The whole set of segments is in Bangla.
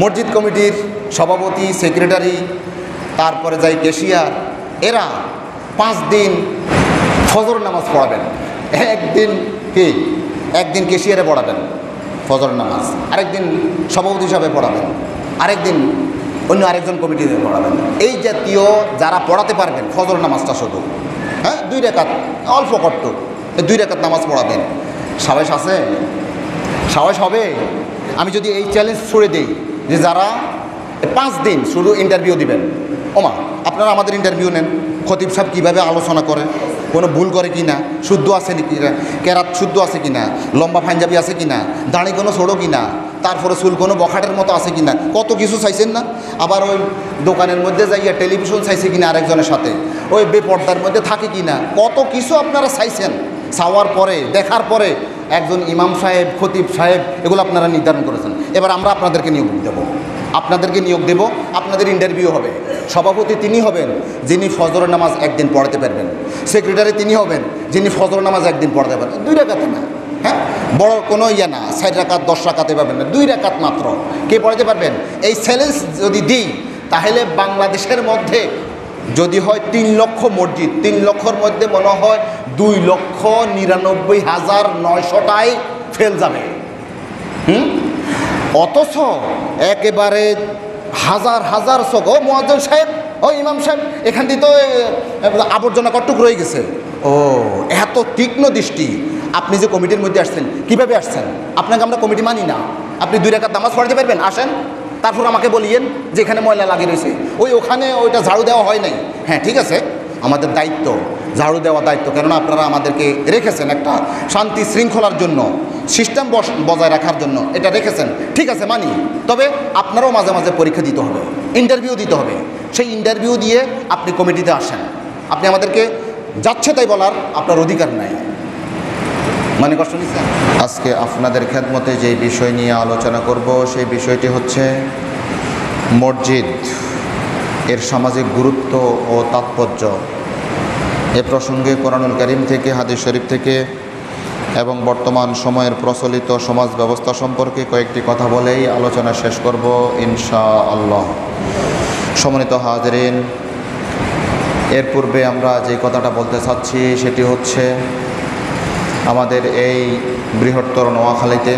মসজিদ কমিটির সভাপতি, সেক্রেটারি, তারপরে যাই ক্যাশিয়ার, এরা 5 দিন ফজর নামাজ পড়াবেন। একদিন ক্যাশিয়ারে পড়াবেন ফজর নামাজ, আরেকদিন সভাপতি হিসাবে পড়াবেন, আরেকদিন অন্য আরেকজন কমিটিতে পড়াবেন। এই জাতীয় যারা পড়াতে পারবেন ফজর নামাজটা শুধু, 2 রাকাত, অল্প কট্ট 2 রাকাত নামাজ পড়াবেন। সাহস আছে? সাহস হবে? আমি যদি এই চ্যালেঞ্জ ছুড়ে দিই যে যারা 5 দিন শুধু ইন্টারভিউ দিবেন, ওমা আপনারা আমাদের ইন্টারভিউ নেন, খতিব সাহেব কীভাবে আলোচনা করে, কোনো ভুল করে কি না, শুদ্ধ আছে কি না, কেরাত শুদ্ধ আছে কি না, লম্বা পাঞ্জাবি আছে কি না, দাঁড়ি কোনো ছোড়ো কি না, তারপরে চুল কোনো বখাটের মতো আছে কি না, কত কিছু চাইছেন না। আবার ওই দোকানের মধ্যে যাইয়া টেলিভিশন চাইছে কি না আরেকজনের সাথে, ওই বেপর্দার মধ্যে থাকে কি না, কত কিছু আপনারা চাইছেন। চাওয়ার পরে, দেখার পরে একজন ইমাম সাহেব, খতিব সাহেব, এগুলো আপনারা নির্ধারণ করেছেন। এবার আমরা আপনাদেরকে নিয়োগ দেব, আপনাদের ইন্টারভিউ হবে। সভাপতি তিনি হবেন যিনি ফজর নামাজ একদিন পড়াতে পারবেন, সেক্রেটারি তিনি হবেন যিনি ফজর নামাজ একদিন পড়াতে পারবেন। 2 রাকাতে না, বড় কোনো না, 4 রাকাত 10 রাকাতে পারবেন না, 2 রাকাত মাত্র কে পড়াতে পারবেন। এই চ্যালেঞ্জ যদি দিই তাহলে বাংলাদেশের মধ্যে যদি হয় 3 লক্ষ মসজিদ, 3 লক্ষর মধ্যে মনে হয় 2,99,900টাই ফেল যাবে। অথচ একেবারে হাজার হাজার চোখ, ও মুয়াজ্জিন সাহেব, ও ইমাম সাহেব, এখান দিয়ে তো আবর্জনা কটুক রয়ে গেছে। ও এত তীক্ষ্ণ দৃষ্টি। আপনি যে কমিটির মধ্যে আসছেন, কিভাবে আসছেন? আপনাকে আমরা কমিটি মানি না। আপনি 2 রাকাত নামাজ পড়াতে পারবেন? আসেন, তারপর আমাকে বলিয়েন যে এখানে ময়লা লাগিয়ে রয়েছে, ওখানে ওইটা ঝাড়ু দেওয়া হয় নাই। হ্যাঁ ঠিক আছে, আমাদের দায়িত্ব ঝাড়ু দেওয়া দায়িত্ব, কেননা আপনারা আমাদেরকে রেখেছেন একটা শান্তি শৃঙ্খলার জন্য, সিস্টেম বজায় রাখার জন্য এটা রেখেছেন, ঠিক আছে মানি। তবে আপনারাও মাঝে মাঝে পরীক্ষা দিতে হবে, ইন্টারভিউ দিতে হবে। সেই ইন্টারভিউ দিয়ে আপনি কমিটিতে আসেন। আপনি আমাদেরকে যাচ্ছে তাই বলার আপনার অধিকার নাই। মানে কষ্ট নিচ্ছেন? আজকে আপনাদের খেদমতে যে বিষয় নিয়ে আলোচনা করব সেই বিষয়টি হচ্ছে মসজিদ, এর সামাজিক গুরুত্ব ও তাৎপর্য। এ প্রসঙ্গে কোরআনুল কারীম থেকে, হাদিস শরীফ থেকে এবং বর্তমান সময়ের প্রচলিত সমাজ ব্যবস্থা সম্পর্কে কয়েকটি কথা বলেই আলোচনা শেষ করব ইনশাআল্লাহ। সম্মানিত হাজিরিন, এর পূর্বে আমরা যে কথাটা বলতে চাচ্ছি সেটি হচ্ছে আমাদের এই বৃহত্তর নোয়াখালীতে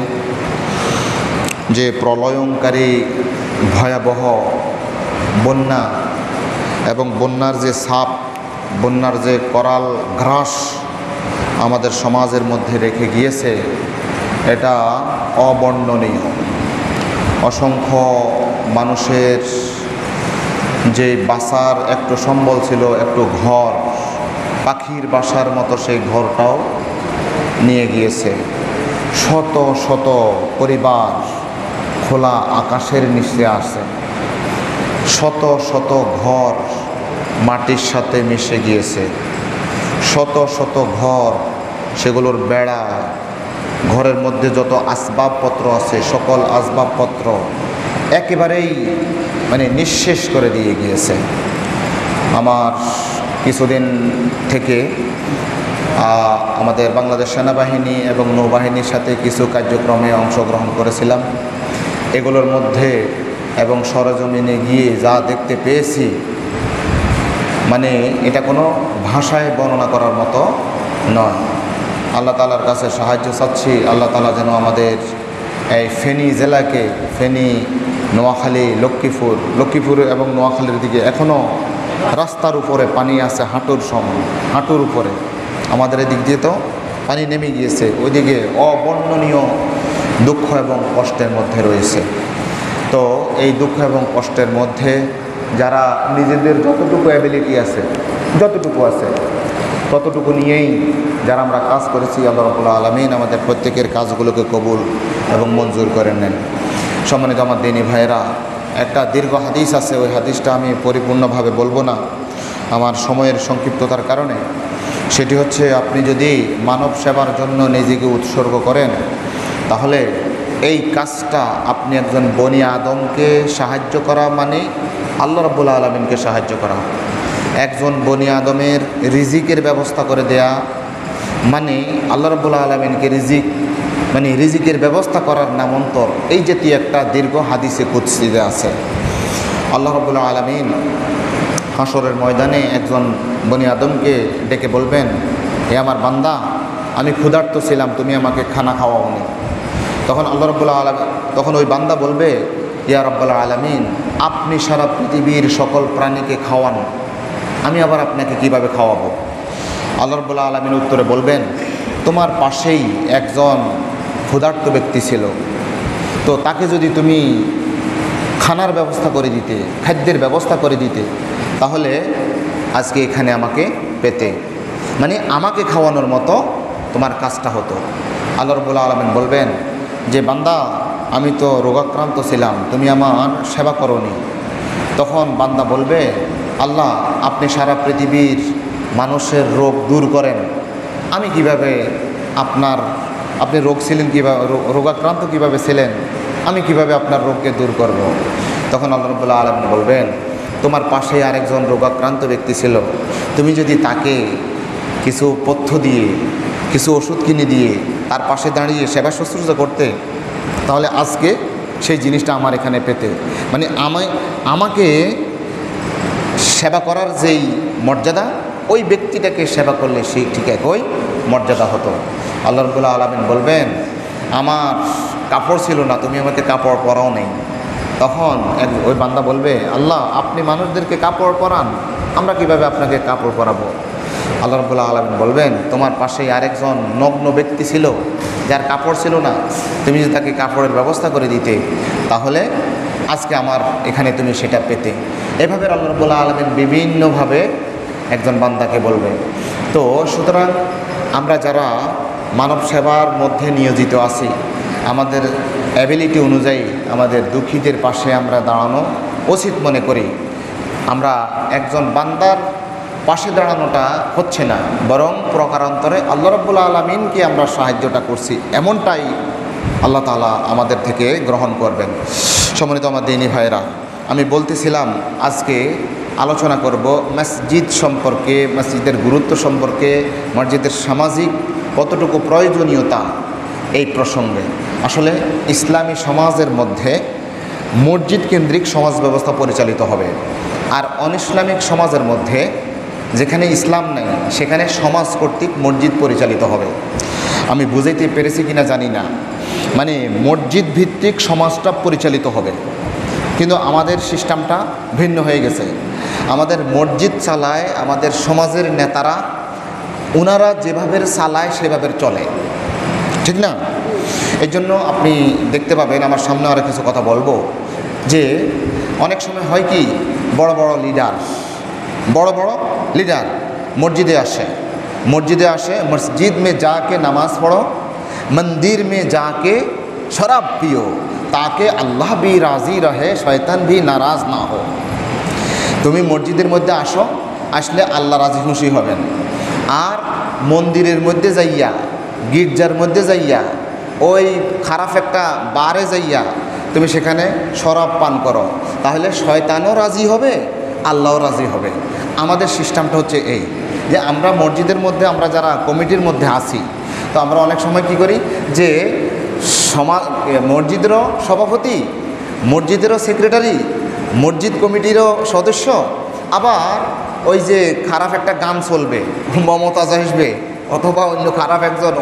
যে প্রলয়ঙ্কারী ভয়াবহ বন্যা এবং বন্যার যে ছাপ, বন্যার যে করাল গ্রাস আমাদের সমাজের মধ্যে রেখে গিয়েছে, এটা অবর্ণনীয়। অসংখ্য মানুষের যে বাসার একটু সম্বল ছিল, একটু ঘর, পাখির বাসার মতো সেই ঘরটাও নিয়ে গিয়েছে। শত শত পরিবার খোলা আকাশের নিচে আছে, শত শত ঘর মাটির সাথে মিশে গিয়েছে, শত শত ঘর, সেগুলোর বেড়া, ঘরের মধ্যে যত আসবাবপত্র আছে সকল আসবাবপত্র একেবারেই নিঃশেষ করে দিয়ে গিয়েছে। আমার কিছুদিন থেকে আমাদের বাংলাদেশ সেনাবাহিনী এবং নৌবাহিনীর সাথে কিছু কার্যক্রমে অংশগ্রহণ করেছিলাম। এগুলোর মধ্যে এবং সরজমিনে গিয়ে যা দেখতে পেয়েছি, এটা কোনো ভাষায় বর্ণনা করার মতো নয়। আল্লাহ তাআলার কাছে সাহায্য চাচ্ছি, আল্লাহ তাআলা যেন আমাদের এই ফেনী জেলাকে, ফেনী, নোয়াখালী, লক্ষ্মীপুর এবং নোয়াখালীর দিকে এখনও রাস্তার উপরে পানি আছে হাঁটুর উপরে। আমাদের এদিক দিয়ে তো পানি নেমে গিয়েছে, ওইদিকে অবর্ণনীয় দুঃখ এবং কষ্টের মধ্যে রয়েছে। তো এই দুঃখ এবং কষ্টের মধ্যে যারা নিজেদের যতটুকু অ্যাবিলিটি আছে, যতটুকু আছে ততটুকু নিয়েই যারা আমরা কাজ করেছি, আল্লাহ রাব্বুল আলামিন আমাদের প্রত্যেকের কাজগুলোকে কবুল এবং মঞ্জুর করে নেন। সম্মানিত আমার দিনী ভাইয়েরা, একটা দীর্ঘ হাদিস আছে, ওই হাদিসটা আমি পরিপূর্ণভাবে বলবো না আমার সময়ের সংক্ষিপ্ততার কারণে। সেটি হচ্ছে, আপনি যদি মানব সেবার জন্য নিজেকে উৎসর্গ করেন তাহলে এই কাজটা আপনি একজন বনি আদমকে সাহায্য করা মানে আল্লাহ রাব্বুল আলামিনকে সাহায্য করা। একজন বনি আদমের রিজিকের ব্যবস্থা করে দেয়া মানে আল্লাহ রাব্বুল আলামিনকে রিজিক মানে রিজিকের ব্যবস্থা করার নাম অন্তর, এই জাতীয় একটা দীর্ঘ হাদিসে কুদসিতে আছে। আল্লাহ রাব্বুল আলামিন হাসরের ময়দানে একজন বনি আদমকে ডেকে বলবেন, হে আমার বান্দা, আমি ক্ষুধার্ত ছিলাম, তুমি আমাকে খানা খাওয়াওনি। তখন আল্লাহ রাব্বুল আলামিন, তখন ওই বান্দা বলবে, ইয়া রাব্বুল আলামিন, আপনি সারা পৃথিবীর সকল প্রাণীকে খাওয়ান, আমি আবার আপনাকে কিভাবে খাওয়াবো? আল্লাহ রাব্বুল আলামিন উত্তরে বলবেন, তোমার পাশেই একজন ক্ষুধার্ত ব্যক্তি ছিল, তো তাকে যদি তুমি খানার ব্যবস্থা করে দিতে, খাদ্যের ব্যবস্থা করে দিতে, তাহলে আজকে এখানে আমাকে পেতে, মানে আমাকে খাওয়ানোর মতো তোমার কাজটা হতো। আল্লাহ রাব্বুল আলামিন বলবেন যে বান্দা, আমি তো রোগাক্রান্ত ছিলাম, তুমি আমার সেবা করোনি। তখন বান্দা বলবে, আল্লাহ, আপনি সারা পৃথিবীর মানুষের রোগ দূর করেন, আমি কিভাবে আপনি রোগ ছিলেন কীভাবে, রোগাক্রান্ত কিভাবে ছিলেন, আমি কিভাবে আপনার রোগকে দূর করব? তখন আল্লাহ রাব্বুল আলামিন বলবেন, তোমার পাশে আরেকজন রোগাক্রান্ত ব্যক্তি ছিল, তুমি যদি তাকে কিছু পথ্য দিয়ে, কিছু ওষুধ কিনে দিয়ে তার পাশে দাঁড়িয়ে সেবা শুশ্রূষা করতে, তাহলে আজকে সেই জিনিসটা আমার এখানে পেতে, মানে আমাকে সেবা করার যেই মর্যাদা, ওই ব্যক্তিটাকে সেবা করলে সেই ঠিক একই মর্যাদা হতো। আল্লাহ রাব্বুল আলামিন বলবেন, আমার কাপড় ছিল না, তুমি আমাকে কাপড় পরাও নেই। তখন ওই বান্দা বলবে, আল্লাহ, আপনি মানুষদেরকে কাপড় পরান, আমরা কিভাবে আপনাকে কাপড় পরাবো? আল্লাহ রাব্বুল আলামিন বলবেন, তোমার পাশেই আরেকজন নগ্ন ব্যক্তি ছিল, যার কাপড় ছিল না, তুমি যদি তাকে কাপড়ের ব্যবস্থা করে দিতে, তাহলে আজকে আমার এখানে তুমি সেটা পেতে। এভাবে আল্লাহ রাব্বুল আলামিন বিভিন্নভাবে একজন বান্দাকে বলবে। তো সুতরাং আমরা যারা মানব সেবার মধ্যে নিয়োজিত আছি, আমাদের অ্যাবিলিটি অনুযায়ী আমাদের দুঃখীদের পাশে আমরা দাঁড়ানো উচিত মনে করি। আমরা একজন বান্দার পাশে দাঁড়ানোটা হচ্ছে না, বরং প্রকারান্তরে আল্লাহ রাব্বুল আলামিনকে আমরা সাহায্যটা করছি, এমনটাই আল্লাহ তাআলা আমাদের থেকে গ্রহণ করবেন। সম্মানিত আমার দিনী ভাইরা, আমি বলতেছিলাম আজকে আলোচনা করব মসজিদ সম্পর্কে, মসজিদের গুরুত্ব সম্পর্কে, মসজিদের সামাজিক কতটুকু প্রয়োজনীয়তা এই প্রসঙ্গে। আসলে ইসলামী সমাজের মধ্যে মসজিদ কেন্দ্রিক সমাজ ব্যবস্থা পরিচালিত হবে, আর অনইসলামিক সমাজের মধ্যে যেখানে ইসলাম নেই সেখানে সমাজ কর্তৃক মসজিদ পরিচালিত হবে। আমি বুঝাইতে পেরেছি কিনা জানি না, মানে মসজিদ ভিত্তিক সমাজটা পরিচালিত হবে, কিন্তু আমাদের সিস্টেমটা ভিন্ন হয়ে গেছে। আমাদের মসজিদ চালায় আমাদের সমাজের নেতারা, ওনারা যেভাবে চালায় সেভাবে চলে, ঠিক না? এই জন্য আপনি দেখতে পাবেন, আমার সামনে আরও কিছু কথা বলবো, যে অনেক সময় হয় কি, বড় বড় লিডার মসজিদে আসে, মসজিদ মে যাকে নামাজ পড়ো, মন্দির মে যাকে শরাব পিও, তাকে আল্লাহ ভি রাজি রহে, শয়তান ভি নারাজ না হো। তুমি মসজিদের মধ্যে আসলে আল্লাহ রাজি খুশি হবেন, আর মন্দিরের মধ্যে যাইয়া, গির্জার মধ্যে যাইয়া, ওই খারাপ একটা বারে যাইয়া তুমি সেখানে শরাব পান করো, তাহলে শয়তানও রাজি হবে, আল্লাহও রাজি হবে। আমাদের সিস্টেমটা হচ্ছে এই, যে আমরা মসজিদের মধ্যে, আমরা যারা কমিটির মধ্যে আছি, তো আমরা অনেক সময় কি করি, যে মসজিদেরও সভাপতি, মসজিদেরও সেক্রেটারি, মসজিদ কমিটিরও সদস্য, আবার ওই যে খারাপ একটা গান চলবে, মমতাজ আসবে, অথবা অন্য খারাপ একজন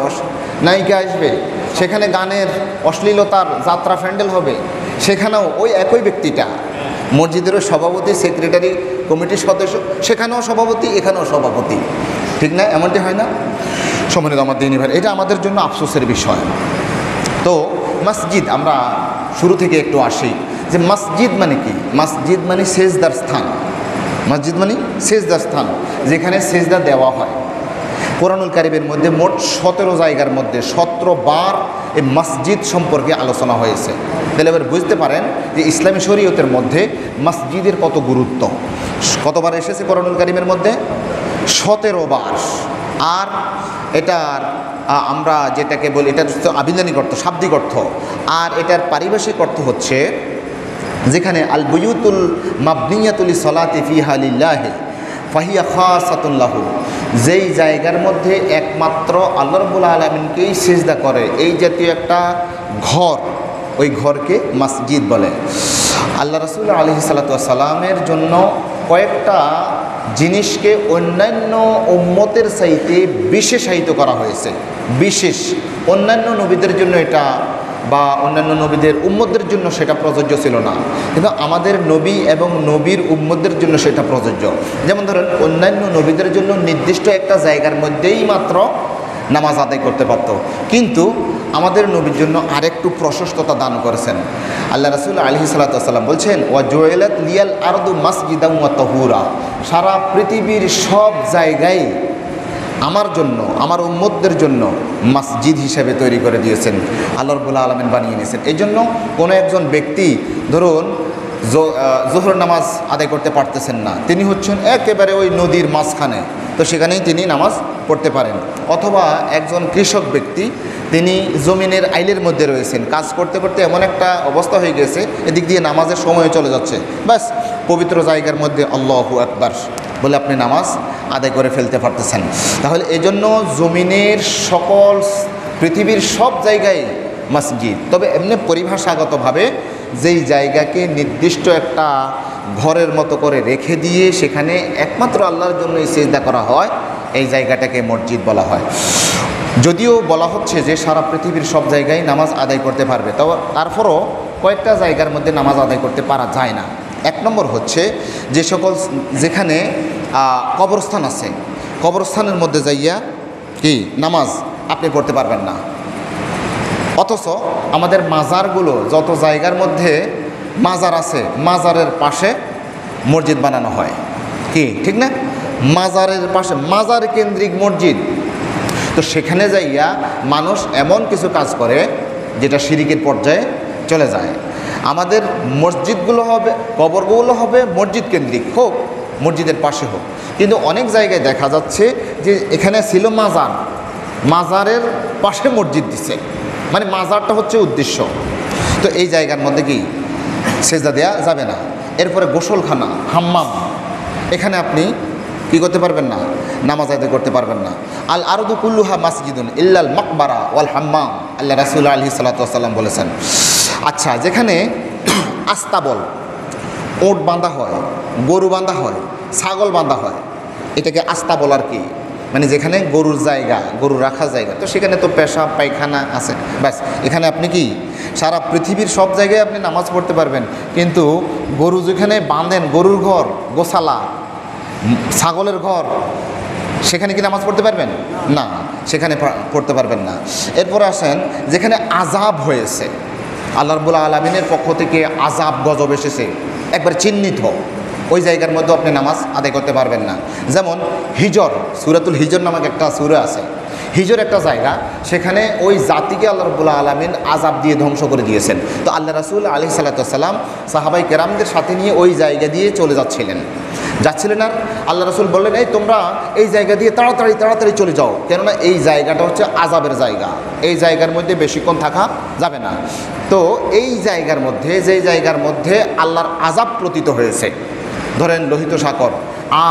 নায়িকা আসবে, সেখানে গানের অশ্লীলতার যাত্রা প্যান্ডেল হবে, সেখানেও ওই একই ব্যক্তিটা, মসজিদেরও সভাপতি, সেক্রেটারি, কমিটির সদস্য, সেখানেও সভাপতি, এখানেও সভাপতি, ঠিক না? এমনটি হয় না? সম্মানিত আমার দিনী ভাই, এটা আমাদের জন্য আফসোসের বিষয়। তো মসজিদ, আমরা শুরু থেকে একটু আসি, যে মসজিদ মানে কি? মসজিদ মানে সেজদার স্থান। মসজিদ মানে সেজদার স্থান, যেখানে সেজদা দেওয়া হয়। কোরআনুল কারীমের মধ্যে মোট 17 জায়গার মধ্যে 17 বার এই মসজিদ সম্পর্কে আলোচনা হয়েছে। তাহলে এবার বুঝতে পারেন যে ইসলামী শরীয়তের মধ্যে মসজিদের কত গুরুত্ব। কতবার এসেছে কোরআনুল কারীমের মধ্যে? 17 বার। আর এটার আমরা যেটাকে বলি, এটা আবিধানিক অর্থ, শাব্দিক অর্থ, আর এটার পারিভাষিক অর্থ হচ্ছে যেখানে আল বুয়ুতুল মাবনিয়াতুল সলাতি ফিহা লিল্লাহি ফাহিয়া খাসাতুন লাহু, যেই জায়গার মধ্যে একমাত্র আল্লাহ রাব্বুল আলামিনকেই সিজদা করে এই জাতীয় একটা ঘর, ওই ঘরকে মসজিদ বলে। আল্লাহ রাসূল আলাইহিস সালাতু ওয়াস সালামের জন্য কয়েকটা জিনিসকে অন্যান্য উম্মতের চাইতে বিশেষায়িত করা হয়েছে। বিশেষ, অন্যান্য নবীদের জন্য এটা বা অন্যান্য নবীদের উম্মতদের জন্য সেটা প্রযোজ্য ছিল না, কিন্তু আমাদের নবী এবং নবীর উম্মতদের জন্য সেটা প্রযোজ্য। যেমন ধরেন, অন্যান্য নবীদের জন্য নির্দিষ্ট একটা জায়গার মধ্যেই মাত্র নামাজ আদায় করতে পারত, কিন্তু আমাদের নবীর জন্য আরেকটু প্রশস্ততা দান করেছেন। আল্লাহ রাসূল আলাইহিস সালাতু ওয়াস সালাম বলছেন, ওয়া জুইলাত লিয়াল আরদু মাসজিদাম ওয়া তাহুরা, সারা পৃথিবীর সব জায়গায় আমার জন্য, আমার উম্মতদের জন্য মসজিদ হিসেবে তৈরি করে দিয়েছেন, আল্লাহ রাব্বুল আলামিন বানিয়ে নিয়েছেন। এই জন্য কোনো একজন ব্যক্তি ধরুন জোহর নামাজ আদায় করতে পারতেছেন না, তিনি হচ্ছেন একেবারে ওই নদীর মাঝখানে, তো সেখানেই তিনি নামাজ পড়তে পারেন। অথবা একজন কৃষক ব্যক্তি, তিনি জমিনের আইলের মধ্যে রয়েছেন, কাজ করতে করতে এমন একটা অবস্থা হয়ে গেছে এদিক দিয়ে নামাজের সময় চলে যাচ্ছে, ব্যাস পবিত্র জায়গার মধ্যে আল্লাহু আকবার বলে আপনি নামাজ আদায় করে ফেলতে পারতেছেন। তাহলে এজন্য জমিনের সকল পৃথিবীর সব জায়গায় মসজিদ, তবে এমনি পরিভাষাগতভাবে যেই জায়গাকে নির্দিষ্ট একটা ঘরের মতো করে রেখে দিয়ে সেখানে একমাত্র আল্লাহর জন্যই সিজদা করা হয়, এই জায়গাটাকে মসজিদ বলা হয়। যদিও বলা হচ্ছে যে সারা পৃথিবীর সব জায়গায় নামাজ আদায় করতে পারবে, তবে তারপরও কয়েকটা জায়গার মধ্যে নামাজ আদায় করতে পারা যায় না। এক নম্বর হচ্ছে যে সকল যেখানে কবরস্থান আছে, কবরস্থানের মধ্যে যাইয়া কি নামাজ আপনি পড়তে পারবেন না। অথচ আমাদের মাজারগুলো, যত জায়গার মধ্যে মাজার আছে, মাজারের পাশে মসজিদ বানানো হয়, কি ঠিক না? মাজারের পাশে মাজার কেন্দ্রিক মসজিদ, তো সেখানে যাইয়া মানুষ এমন কিছু কাজ করে যেটা শিরিকের পর্যায়ে চলে যায়। আমাদের মসজিদগুলো হবে, কবরগুলো হবে মসজিদ কেন্দ্রিক হোক, মসজিদের পাশে হোক, কিন্তু অনেক জায়গায় দেখা যাচ্ছে যে এখানে ছিল মাজার, মাজারের পাশে মসজিদ দিচ্ছে, মানে মাজারটা হচ্ছে উদ্দেশ্য। তো এই জায়গার মধ্যে কি সেজদা দেওয়া যাবে না। এরপরে গোসলখানা, হাম্মাম, এখানে আপনি কি করতে পারবেন না, নামাজ আদায় করতে পারবেন না। আল আরদু কুল্লুহা মাসজিদুন ইল্লাল মাকবারা ওয়াল হাম্মাম, আল্লাহ রাসূল আলাইহিস সালাতু ওয়াস সালাম বলেছেন। আচ্ছা, যেখানে আস্তাবল, ওট বাঁধা হয়, গরু বাঁধা হয়, ছাগল বাঁধা হয়, এটাকে আস্তাবল আর কি, মানে যেখানে গরুর জায়গা, গরু রাখার জায়গা, তো সেখানে তো পেশাব পায়খানা আছে, ব্যাস এখানে আপনি কি সারা পৃথিবীর সব জায়গায় আপনি নামাজ পড়তে পারবেন, কিন্তু গরু যেখানে বাঁধেন, গরুর ঘর, গোশালা, ছাগলের ঘর, সেখানে কি নামাজ পড়তে পারবেন না, সেখানে পড়তে পারবেন না। এরপরে আসেন যেখানে আযাব হয়েছে, আল্লাহ রাব্বুল আলামিনের পক্ষ থেকে আযাব গজব এসেছে একবার চিহ্নিত, ওই জায়গার মধ্যে আপনি নামাজ আদায় করতে পারবেন না। যেমন হিজর, সূরাতুল হিজর নামক একটা সূরা আছে, হিজর একটা জায়গা, সেখানে ওই জাতিকে আল্লাহ রাব্বুল আলামিন আযাব দিয়ে ধ্বংস করে দিয়েছেন। তো আল্লাহ রাসূল আলাইহিস সালাতু ওয়াস সালাম সাহাবায়ে কেরামদের সাথে নিয়ে ওই জায়গা দিয়ে চলে যাচ্ছিলেন, আর আল্লাহ রাসূল বললেন, এই তোমরা এই জায়গা দিয়ে তাড়াতাড়ি চলে যাও, কেননা এই জায়গাটা হচ্ছে আযাবের জায়গা, এই জায়গার মধ্যে বেশিক্ষণ থাকা যাবে না। তো এই জায়গার মধ্যে, যেই জায়গার মধ্যে আল্লাহর আযাব পতিত হয়েছে, ধরেন লোহিত সাগর,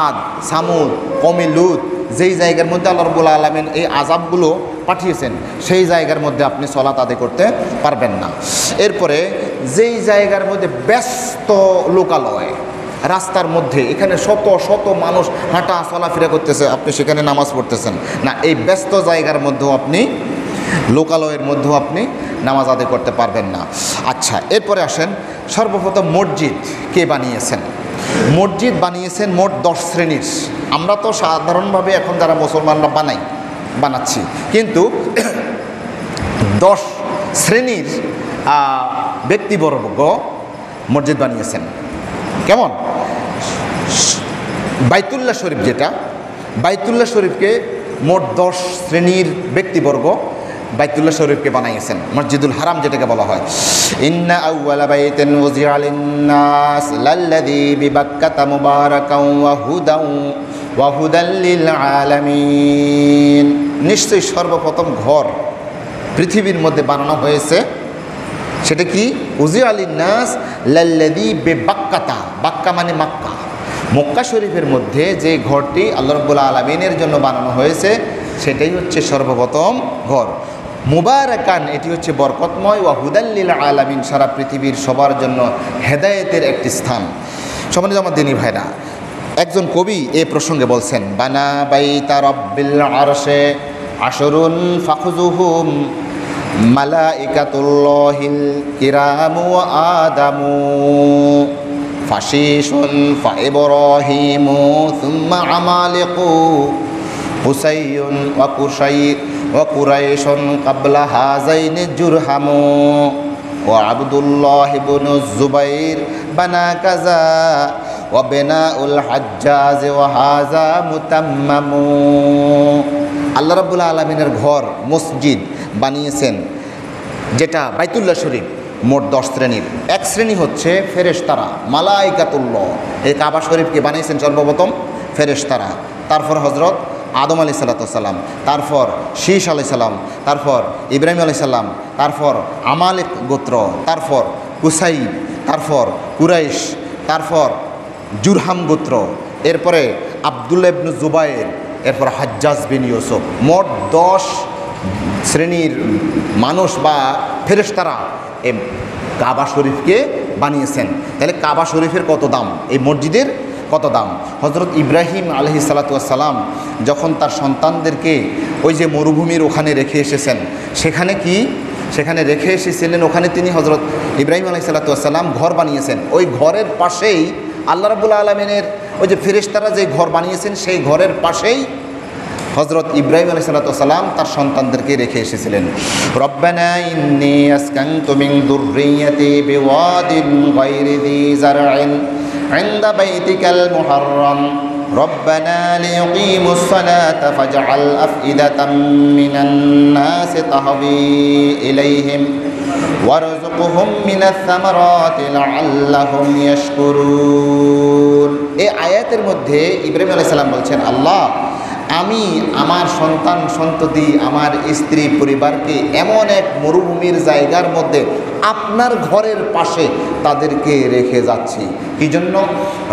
আদ, সামুদ, কওমে লূত, যেই জায়গার মধ্যে আল্লাহ রাব্বুল আলামিন এই আযাবগুলো পাঠিয়েছেন, সেই জায়গার মধ্যে আপনি সালাত আদায় করতে পারবেন না। এরপরে যেই জায়গার মধ্যে ব্যস্ত লোকালয়, রাস্তার মধ্যে, এখানে শত শত মানুষ হাঁটা চলাফেরা করতেছে, আপনি সেখানে নামাজ পড়তেছেন না, এই ব্যস্ত জায়গার মধ্যেও আপনি, লোকালয়ের মধ্যেও আপনি নামাজ আদায় করতে পারবেন না। আচ্ছা, এরপরে আসেন সর্বপ্রথম মসজিদ কে বানিয়েছেন? মসজিদ বানিয়েছেন মোট 10 শ্রেণীর। আমরা তো সাধারণভাবে এখন যারা মুসলমানরা বানাচ্ছি, কিন্তু 10 শ্রেণীর ব্যক্তিবর্গ মসজিদ বানিয়েছেন। কেমন? বাইতুল্লাহ শরীফ, যেটা বাইতুল্লাহ শরীফকে মোট 10 শ্রেণীর ব্যক্তিবর্গ বাইতুল্লাহ শরীফকে বানাইয়েছেন, মসজিদুল হারাম যেটাকে বলা হয়। ইন্না আউওয়ালা বাইতিন উযিআ লিন-নাস লাল্লাযী বিবাক্কাতা মুবারাকাও ওয়া হুদাল লিল আলামিন, নিশ্চয়ই সর্বপ্রথম ঘর পৃথিবীর মধ্যে বানানো হয়েছে, সেটা কি? উযিআ লিন-নাস লাল্লাযী বিবাক্কাতা, বাক্কা মানে মক্কা, মক্কা শরীফের মধ্যে যে ঘরটি আল্লাহ রাব্বুল আলামিনের জন্য বানানো হয়েছে সেটাই হচ্ছে সর্বপ্রথম ঘর। মুবারাকান, এটি হচ্ছে বরকতময়, ওয়া হুদাল্লিল আলামিন, সারা পৃথিবীর সবার জন্য হেদায়েতের একটি স্থান। সম্মানিত আমার দিনী ভাইরা, একজন কবি এ প্রসঙ্গে বলছেন, বানা বাইতা রব্বিল আরশে আশরুন ফাখুজুহুম মালাইকাতুল্লাহিল কিরামু ওয়া আদামু ফাশিশুন ফাইব্রাহিমু সুম্মা আমালিকু হুসাইয়ুন ওয়া কুরাইশুন ক্বাবলা হাযাইনি জুরহামু ওয়া আবদুল্লাহ ইবনু যুবাইর বানা কাযা ওয়া বিনাউল হাজ্জাজ ওয়া হাযা মুতাম্মামু। আল্লাহ রাব্বুল আলামিনের ঘর মসজিদ বানিয়েছেন যেটা বাইতুল্লাহ শরীফ, মোট 10 শ্রেণীর। এক শ্রেণী হচ্ছে ফেরেশতারা, মালাইকাতুল্লাহ। এই কাবা শরীফকে বানিয়েছেন সর্বপ্রথম ফেরেশতারা, তারপর হজরত আদম আলাইহিস সালাম, তারপর শীস আলাইহিস সালাম, তারপর ইব্রাহিম আলাইহিস সালাম, তারপর আমালিক গোত্র, তারপর কুসাই, তারপর কুরাইশ, তারপর জুরহাম গোত্র, এরপরে আব্দুল্লাহ ইবনু জুবাইর, এরপর হাজ্জাজ বিন ইউসুফ। মোট 10 শ্রেণীর মানুষ বা ফেরেশতারা এই কাবা শরীফকে বানিয়েছেন। তাহলে কাবা শরীফের কত দাম, এই মসজিদের কত দাম। হজরত ইব্রাহিম আলাইহিস সালাতু ওয়াস সালাম যখন তার সন্তানদেরকে ওই যে মরুভূমির ওখানে রেখে এসেছেন, সেখানে রেখে এসেছিলেন, ওখানে তিনি হজরত ইব্রাহিম আলাইহিস সালাতু ওয়াস সালাম ঘর বানিয়েছেন। ওই ঘরের পাশেই আল্লাহ রাব্বুল আলামিনের ওই যে ফেরেশতারা যে ঘর বানিয়েছেন, সেই ঘরের পাশেই হজরত ইব্রাহিম আলাইহিস সালাতু ওয়াস সালাম তার সন্তানদেরকে রেখে এসেছিলেন। রব্বানা ইন্নী আসকানতু মিন যুররিয়্যাতি বিওয়াদিন গায়রি যী যারইন ইনদা বাইতিকাল মুহাররাম রব্বানা লিয়ুকিমুস সালাতা ফাজআল আফইদাতাম মিনান নাসি তাহবি ইলাইহিম ওয়ারযুকহুম মিনাস সামারাতি লাআল্লাহুম ইয়াশকুরুন। এই আয়াতের মধ্যে ইব্রাহিম আলাইহিস সালাম বলছেন, আল্লাহ, আমি আমার সন্তান সন্ততি, আমার স্ত্রী পরিবারকে এমন এক মরুভূমির জায়গার মধ্যে আপনার ঘরের পাশে তাদেরকে রেখে যাচ্ছি। কি জন্য?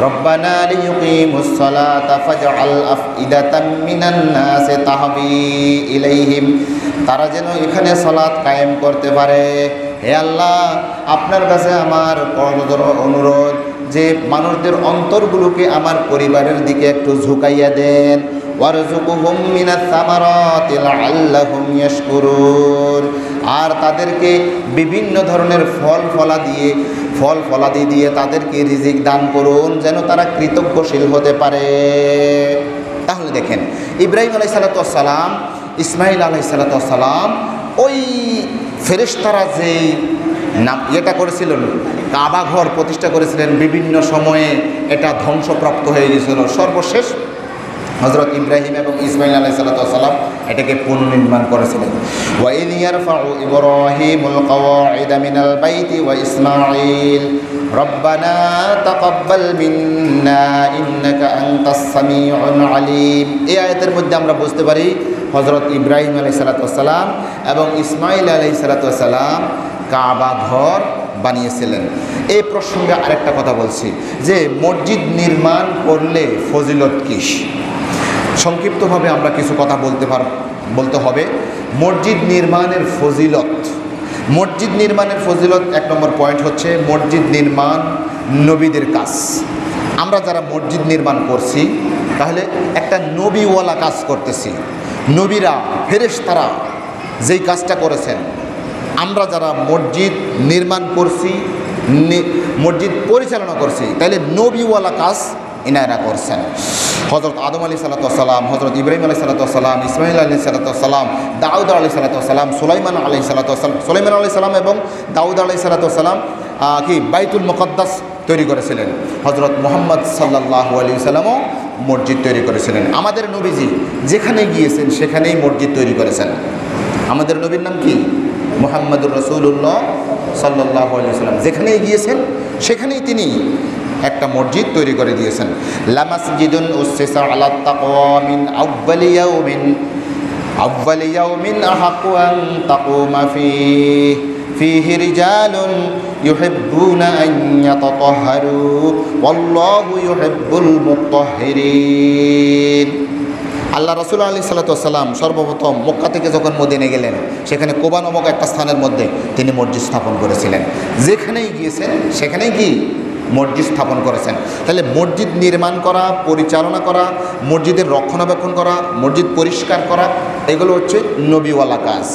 রব্বানা লিয়ুকিমুস সালাতা ফাজআল আফইদাতাম মিনান নাসি তাহবি ইলাইহিম, তারা যেন এখানে সালাত কায়েম করতে পারে। হে আল্লাহ, আপনার কাছে আমার করজোড় অনুরোধ যে মানুষদের অন্তরগুলোকে আমার পরিবারের দিকে একটু ঝুঁকাইয়া দেন। ওয়ারযুকহুম মিনাস সামারাতি লাআল্লাহুম ইয়াশকুরুন, আর তাদেরকে বিভিন্ন ধরনের ফল ফলাদি দিয়ে তাদেরকে রিজিক দান করুন, যেন তারা কৃতজ্ঞশীল হতে পারে। তাহলে দেখেন, ইব্রাহিম আলাইহিস সালাতু ওয়াস সালাম, ইসমাইল আলাইহিস সালাতু ওয়াস সালাম, ওই ফেরেশতারা যেই এটা করেছিলেন, কাবা ঘর প্রতিষ্ঠা করেছিলেন, বিভিন্ন সময়ে এটা ধ্বংসপ্রাপ্ত হয়ে গিয়েছিল। সর্বশেষ হজরত ইব্রাহিম এবং ইসমাইল আলাইহিস সালাতু ওয়াস সালাম এটাকে পুনর্নির্মাণ করেছিলেন। ওয়া ইয ইয়ারফাউ ইব্রাহিমুল কাওয়াইদা মিনাল বাইতি ওয়া ইসমাঈল রব্বানা তাকাব্বাল মিন্না ইন্নাকা আনতাস সামিউল আলিম। এই আয়াতের মধ্যে আমরা বুঝতে পারি হজরত ইব্রাহিম আলাইহিস সালাতু ওয়াস সালাম এবং ইসমাঈল আলাইহিস সালাতু ওয়াস সালাম কাবা ঘর বানিয়েছিলেন। এই প্রসঙ্গে আরেকটা কথা বলছি যে মসজিদ নির্মাণ করলে ফজিলত কি। সংক্ষিপ্তভাবে আমরা কিছু কথা বলতে হবে। মসজিদ নির্মাণের ফজিলত 1 নম্বর পয়েন্ট হচ্ছে মসজিদ নির্মাণ নবীদের কাজ। আমরা যারা মসজিদ নির্মাণ করছি তাহলে একটা নবীওয়ালা কাজ করতেছি। নবীরা, ফেরেশতারা যেই কাজটা করেছেন, আমরা যারা মসজিদ নির্মাণ করছি, মসজিদ পরিচালনা করছি, তাহলে নবীওয়ালা কাজ ইনারা করছেন। হজরত আদম আলাইহিস সালাতু ওয়াস সালাম, হজরত ইব্রাহিম আলাইহিস সালাতু ওয়াস সালাম, ইসমাঈল আলাইহিস সালাতু ওয়াস সালাম, দাউদ আলাইহিস সালাতু ওয়াস সালাম, সুলাইমান আলাইহিস সালাতু ওয়াস সালাম, সুলাইমান আলাইহিস সালাম এবং দাউদ আলাইহিস সালাতু ওয়াস সালাম বাইতুল মুকাদ্দাস তৈরি করেছিলেন। হজরত মুহাম্মদ সাল্লাল্লাহু আলাইহি ওয়াসাল্লামও মসজিদ তৈরি করেছিলেন। আমাদের নবীজি যেখানে গিয়েছেন সেখানেই মসজিদ তৈরি করেছেন। আমাদের নবীর নাম কি? মুহাম্মদুর রাসূলুল্লাহ সাল্লাল্লাহু আলাইহি ওয়াসাল্লাম। যেখানেই গিয়েছেন সেখানেই তিনি একটা মসজিদ তৈরি করে দিয়েছেন। লা মাসজিদুন উসসিসা আলাত তাকওয়া মিন আউয়ালি ইয়াউমিন আহাক্কু আন তাকুমা ফীহি ফীহি রিজালুন ইউহিব্বুনা আন ইয়াতাতাহহারু ওয়াল্লাহু ইউহিব্বুল মুতাহহিরিন। আল্লাহ রাসূল আলাইহিস সালাতু ওয়াস সালাম সর্বপ্রথম মক্কা থেকে যখন মদিনে গেলেন, সেখানে কুবা নামক একটা স্থানের মধ্যে তিনি মসজিদ স্থাপন করেছিলেন। যেখানেই গিয়েছেন সেখানেই কি মসজিদ স্থাপন করেছেন। তাহলে মসজিদ নির্মাণ করা, পরিচালনা করা, মসজিদের রক্ষণাবেক্ষণ করা, মসজিদ পরিষ্কার করা, এগুলো হচ্ছে নবীওয়ালা কাজ।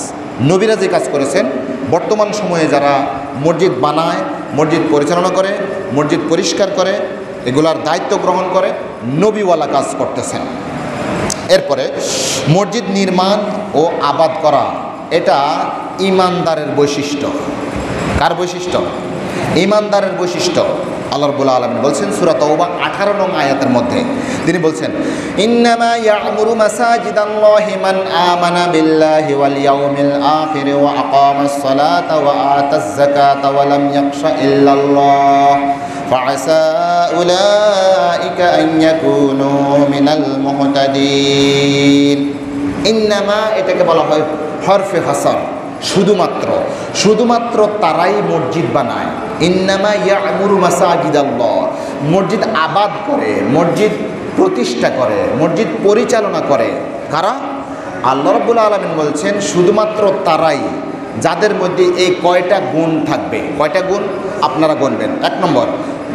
নবীরা যে কাজ করেছেন, বর্তমান সময়ে যারা মসজিদ বানায়, মসজিদ পরিচালনা করে, মসজিদ পরিষ্কার করে, এগুলার দায়িত্ব গ্রহণ করে, নবীওয়ালা কাজ করতেছেন। এরপরে মসজিদ নির্মাণ ও আবাদ করা, এটা ঈমানদারের বৈশিষ্ট্য। কার বৈশিষ্ট্য? ঈমানদারের বৈশিষ্ট্য। আল্লাহ রাব্বুল আলামিন বলছেন সূরা তাওবা 18 নং আয়াতের মধ্যে, তিনি বলছেন ইন্নামা ইয়া'মুরু মাসাজিদাল্লাহি মান আমানা বিল্লাহি ওয়াল ইয়াউমিল আখির ওয়া আকামাস সালাতা ওয়া আতাজ যাকাতা ওয়া লাম ইয়াখশা ইল্লাল্লাহ ফাআসা উলাইকা আন ইয়াকুনু মিনাল মুহতাদিন। ইন্নামা এটাকে বলা হয় হরফে হাসার, শুধুমাত্র তারাই মসজিদ বানায়। ইন্নামা ইয়া'মুরু মাসাজিদাল্লাহ, মসজিদ আবাদ করে, মসজিদ প্রতিষ্ঠা করে, মসজিদ পরিচালনা করে কারা? আল্লাহ রাব্বুল আলামিন বলছেন শুধুমাত্র তারাই, যাদের মধ্যে এই কয়টা গুণ থাকবে। কয়টা গুণ আপনারা গুনবেন। 1 নম্বর,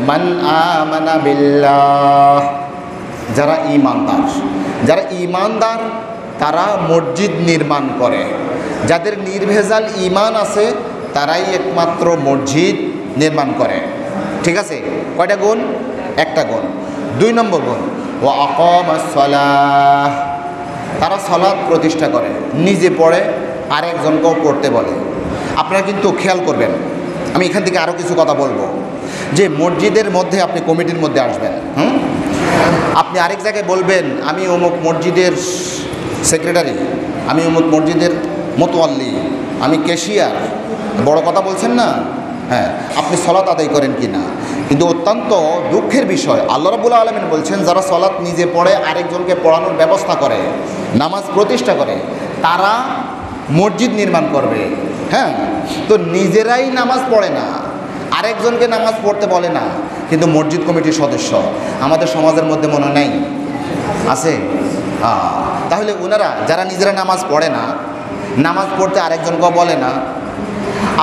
মান আমানা বিল্লাহ, যারা ঈমানদার তারা মসজিদ নির্মাণ করে। যাদের নির্ভেজাল ঈমান আছে তারাই একমাত্র মসজিদ নির্মাণ করে। ঠিক আছে? কয়টা গুণ? একটা গুণ। 2 নম্বর গুণ, ওয়া আকামাস সালাহ, তারা সালাত প্রতিষ্ঠা করে, নিজে পড়ে আরেকজনকেও পড়তে বলে। আপনারা কিন্তু খেয়াল করবেন, আমি এখান থেকে আরও কিছু কথা বলবো, যে মসজিদের মধ্যে আপনি কমিটির মধ্যে আসবেন, আপনি আরেক জায়গায় বলবেন আমি অমুক মসজিদের সেক্রেটারি, আমি অমুক মসজিদের মোতওয়াল্লি, আমি ক্যাশিয়ার, বড় কথা বলছেন না? হ্যাঁ, আপনি সালাত আদায় করেন কি না? কিন্তু অত্যন্ত দুঃখের বিষয়, আল্লাহ রাব্বুল আলামিন বলছেন যারা সালাত নিজে পড়ে আরেকজনকে পড়ানোর ব্যবস্থা করে, নামাজ প্রতিষ্ঠা করে, তারা মসজিদ নির্মাণ করবে। হ্যাঁ, তো নিজেরাই নামাজ পড়ে না, আরেকজনকে নামাজ পড়তে বলে না, কিন্তু মসজিদ কমিটির সদস্য আমাদের সমাজের মধ্যে মনে নেই, আছে? তাহলে ওনারা যারা নিজেরা নামাজ পড়ে না, নামাজ পড়তে আরেকজনকেও বলে না,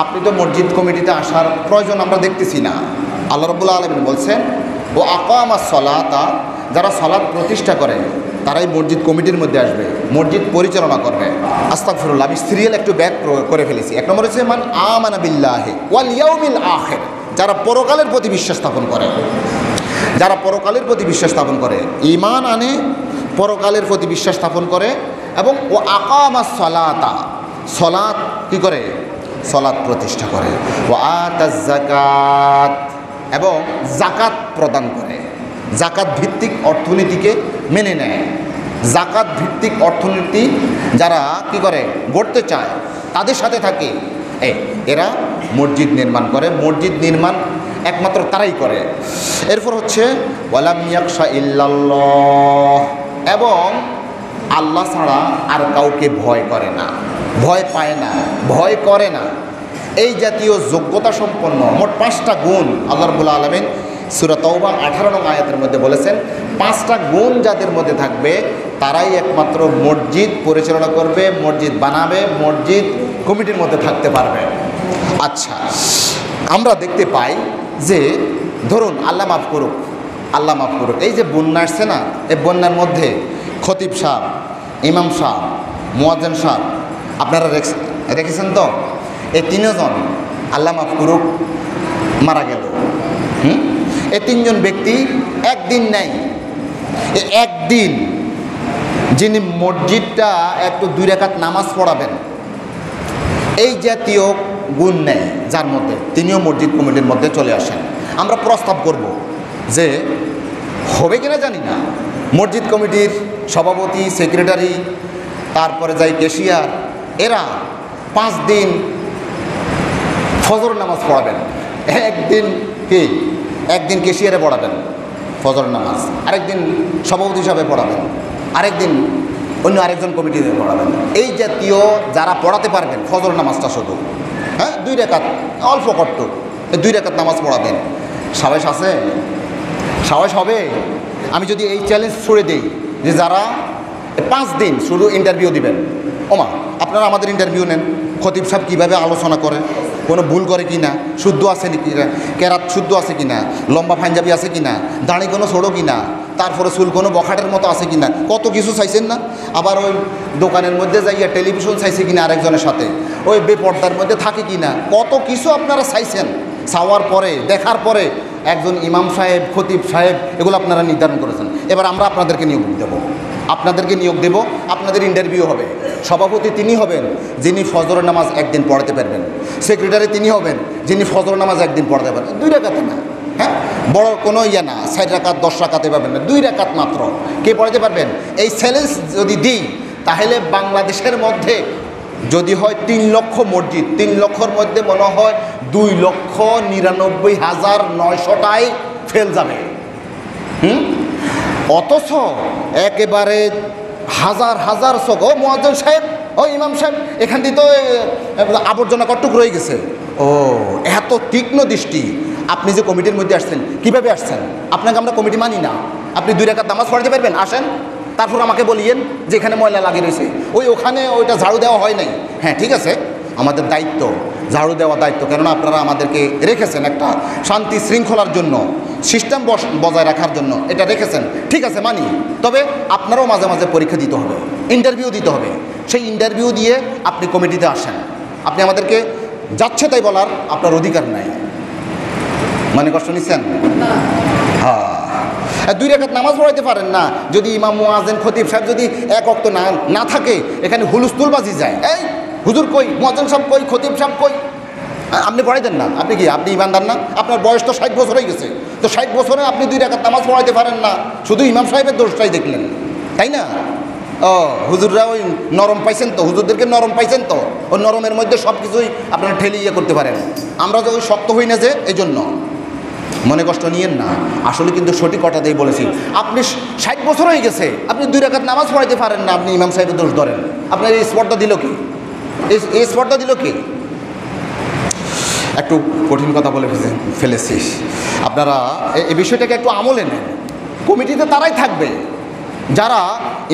আপনি তো মসজিদ কমিটিতে আসার প্রয়োজন আমরা দেখতেছি না। আল্লাহ রাব্বুল আলামিন বলছেন ও আকামাস সালাতা, যারা সালাত প্রতিষ্ঠা করে তারাই মসজিদ কমিটির মধ্যে আসবে, মসজিদ পরিচালনা করবে। আস্তাগফিরুল্লাহ, আমি সিরিয়াল একটু ব্যাক করে ফেলেছি। 1 নম্বর হচ্ছে মান আমানা বিল্লাহি ওয়াল ইয়াউমিল আখির, যারা পরকালের প্রতি বিশ্বাস স্থাপন করে, যারা পরকালের প্রতি বিশ্বাস স্থাপন করে, ঈমান আনে, পরকালের প্রতি বিশ্বাস স্থাপন করে, এবং ও আকামাস সালাতা, সালাত কি করে? সালাত প্রতিষ্ঠা করে। ও আতাজ যাকাত, এবং যাকাত প্রদান করে, যাকাত ভিত্তিক অর্থনীতিকে মেনে নেয়। যাকাত ভিত্তিক অর্থনীতি যারা কি করে? গড়তে চায়, তাদের সাথে থাকে, এরা মসজিদ নির্মাণ করে। মসজিদ নির্মাণ একমাত্র তারাই করে। এরপর হচ্ছে ওয়ালাম ইয়াখশা ইল্লাল্লাহ, এবং আল্লাহ ছাড়া আর কাউকে ভয় করে না, ভয় পায় না, ভয় করে না। এই জাতীয় যোগ্যতা সম্পন্ন মোট 5টা গুণ আল্লাহ রাব্বুল আলামিন সূরা তাওবা 18 নং আয়াতের মধ্যে বলেছেন। 5টা গুণ যাদের মধ্যে থাকবে তারাই একমাত্র মসজিদ পরিচালনা করবে, মসজিদ বানাবে, মসজিদ কমিটির মধ্যে থাকতে পারবে। আচ্ছা, আমরা দেখতে পাই যে ধরুন আল্লাহ মাফ করুক, এই যে বন্যা আসছে না, এই বন্যার মধ্যে খতিব সাহেব, ইমাম সাহেব, মুয়াজ্জিন সাহেব, আপনারা রেখেছেন তো, এই 3 জন আল্লাহ মাফ করুক মারা গেল। এই 3 জন ব্যক্তি একদিন নেই, একদিন যিনি মসজিদটা একটু 2 রাকাত নামাজ পড়াবেন, এই জাতীয় গুণ নেই যার মধ্যে, তিনিও মসজিদ কমিটির মধ্যে চলে আসেন। আমরা প্রস্তাব করব যে হবে কিনা জানি না, মসজিদ কমিটির সভাপতি, সেক্রেটারি, তারপরে যাই ক্যাশিয়ার, এরা 5 দিন ফজর নামাজ পড়াবেন। একদিন ক্যাশিয়ারে পড়াবেন ফজর নামাজ, আরেকদিন সভাপতি হিসাবে পড়াবেন, আরেকদিন অন্য আরেকজন কমিটিতে পড়াবেন। এই জাতীয় যারা পড়াতে পারবেন ফজর নামাজটা শুধু, হ্যাঁ, 2 রাকাত অল্প কষ্ট 2 রাকাত নামাজ পড়াবেন, সাহস আছে? সাহস হবে? আমি যদি এই চ্যালেঞ্জ ছুড়ে দিই যে যারা 5 দিন শুধু ইন্টারভিউ দিবেন, ওমা আপনারা আমাদের ইন্টারভিউ নেন, খতিব সাহেব কীভাবে আলোচনা করে, কোনো ভুল করে কি না, শুদ্ধ আছে কি না, কেরাত শুদ্ধ আছে কি না, লম্বা পাঞ্জাবি আছে কি না, দাঁড়ি কোনো ছোটো কি না, তারপরে চুল কোনো বখাটের মতো আছে কি না, কত কিছু চাইছেন না। আবার ওই দোকানের মধ্যে যাইয়া টেলিভিশন চাইছে কি না আরেকজনের সাথে, ওই বেপর্দার মধ্যে থাকে কি না, কত কিছু আপনারা চাইছেন। চাওয়ার পরে দেখার পরে একজন ইমাম সাহেব, খতিব সাহেব এগুলো আপনারা নির্ধারণ করেছেন। এবার আমরা আপনাদেরকে নিয়োগ দেব, আপনাদের ইন্টারভিউ হবে। সভাপতি তিনি হবেন যিনি ফজরের নামাজ একদিন পড়াতে পারবেন, সেক্রেটারি তিনি হবেন যিনি ফজরের নামাজ একদিন পড়াতে পারবেন। 2 রাকাতে না, হ্যাঁ, বড় কোনো ইয়ে না, 4 রাকাত 10 রাকাতে পারবেন না, 2 রাকাত মাত্র কে পড়াতে পারবেন। এই চ্যালেঞ্জ যদি দিই তাহলে বাংলাদেশের মধ্যে যদি হয় 3 লক্ষ মসজিদ, 3 লক্ষর মধ্যে মনে হয় 2,99,900টাই ফেল যাবে। অথচ একেবারে হাজার হাজার চোখ, ও মুয়াজ্জিন সাহেব, ও ইমাম সাহেব, এখান দিয়ে তো আবর্জনা কটুক রয়ে গেছে। ও এত তীক্ষ্ণ দৃষ্টি। আপনি যে কমিটির মধ্যে আসছেন, কিভাবে আসছেন? আপনাকে আমরা কমিটি মানি না। আপনি 2 রাকাত নামাজ পড়াতে পারবেন? আসেন, তারপর আমাকে বলিয়েন যে এখানে ময়লা লাগিয়ে রয়েছে, ওখানে ওইটা ঝাড়ু দেওয়া হয় নাই। হ্যাঁ ঠিক আছে, আমাদের দায়িত্ব ঝাড়ু দেওয়া দায়িত্ব, কেননা আপনারা আমাদেরকে রেখেছেন একটা শান্তি শৃঙ্খলার জন্য, সিস্টেম বজায় রাখার জন্য এটা রেখেছেন, ঠিক আছে মানি। তবে আপনারাও মাঝে মাঝে পরীক্ষা দিতে হবে, ইন্টারভিউ দিতে হবে। সেই ইন্টারভিউ দিয়ে আপনি কমিটিতে আসেন। আপনি আমাদেরকে যাচ্ছে তাই বলার আপনার অধিকার নাই। মানে কষ্ট নিচ্ছেন? হ্যাঁ, 2 রাকাত নামাজ পড়াইতে পারেন না যদি ইমাম, মুয়াজ্জিন, খতিব সাহেব যদি এক ওয়াক্ত না থাকে, এখানে হুলস্থুল বাজি যায়। এই হুজুর কই, মুয়াজ্জিন সাহেব কই, খতিব সাহেব কই? আপনি পড়াইতেন না? আপনি ইমানদার না? আপনার বয়স তো 60 বছর হয়ে গেছে, তো 60 বছরে আপনি 2 রাকাত নামাজ পড়াইতে পারেন না, শুধু ইমাম সাহেবের দোষটাই দেখলেন, তাই না? ও হুজুররা ওই নরম পাইছেন তো, হুজুরদেরকে নরম পাইছেন তো, ওই নরমের মধ্যে সব কিছুই আপনারা ঠেলে ইয়ে করতে পারেন। আমরা তো ওই শক্ত হই না যে, এই জন্য মনে কষ্ট নিয়েন না। আসলে কিন্তু সঠিক কথাতেই বলেছি। আপনি 60 বছর হয়ে গেছে, আপনি 2 রাকাত নামাজ পড়াইতে পারেন না, আপনি ইমাম সাহেবের দোষ ধরেন। আপনার এই স্পর্ধা দিল কি? এই স্পর্ধা দিল কি? একটু কঠিন কথা বলে ফেলেছিস। আপনারা এই বিষয়টাকে একটু আমলে নেন। কমিটিতে তারাই থাকবে যারা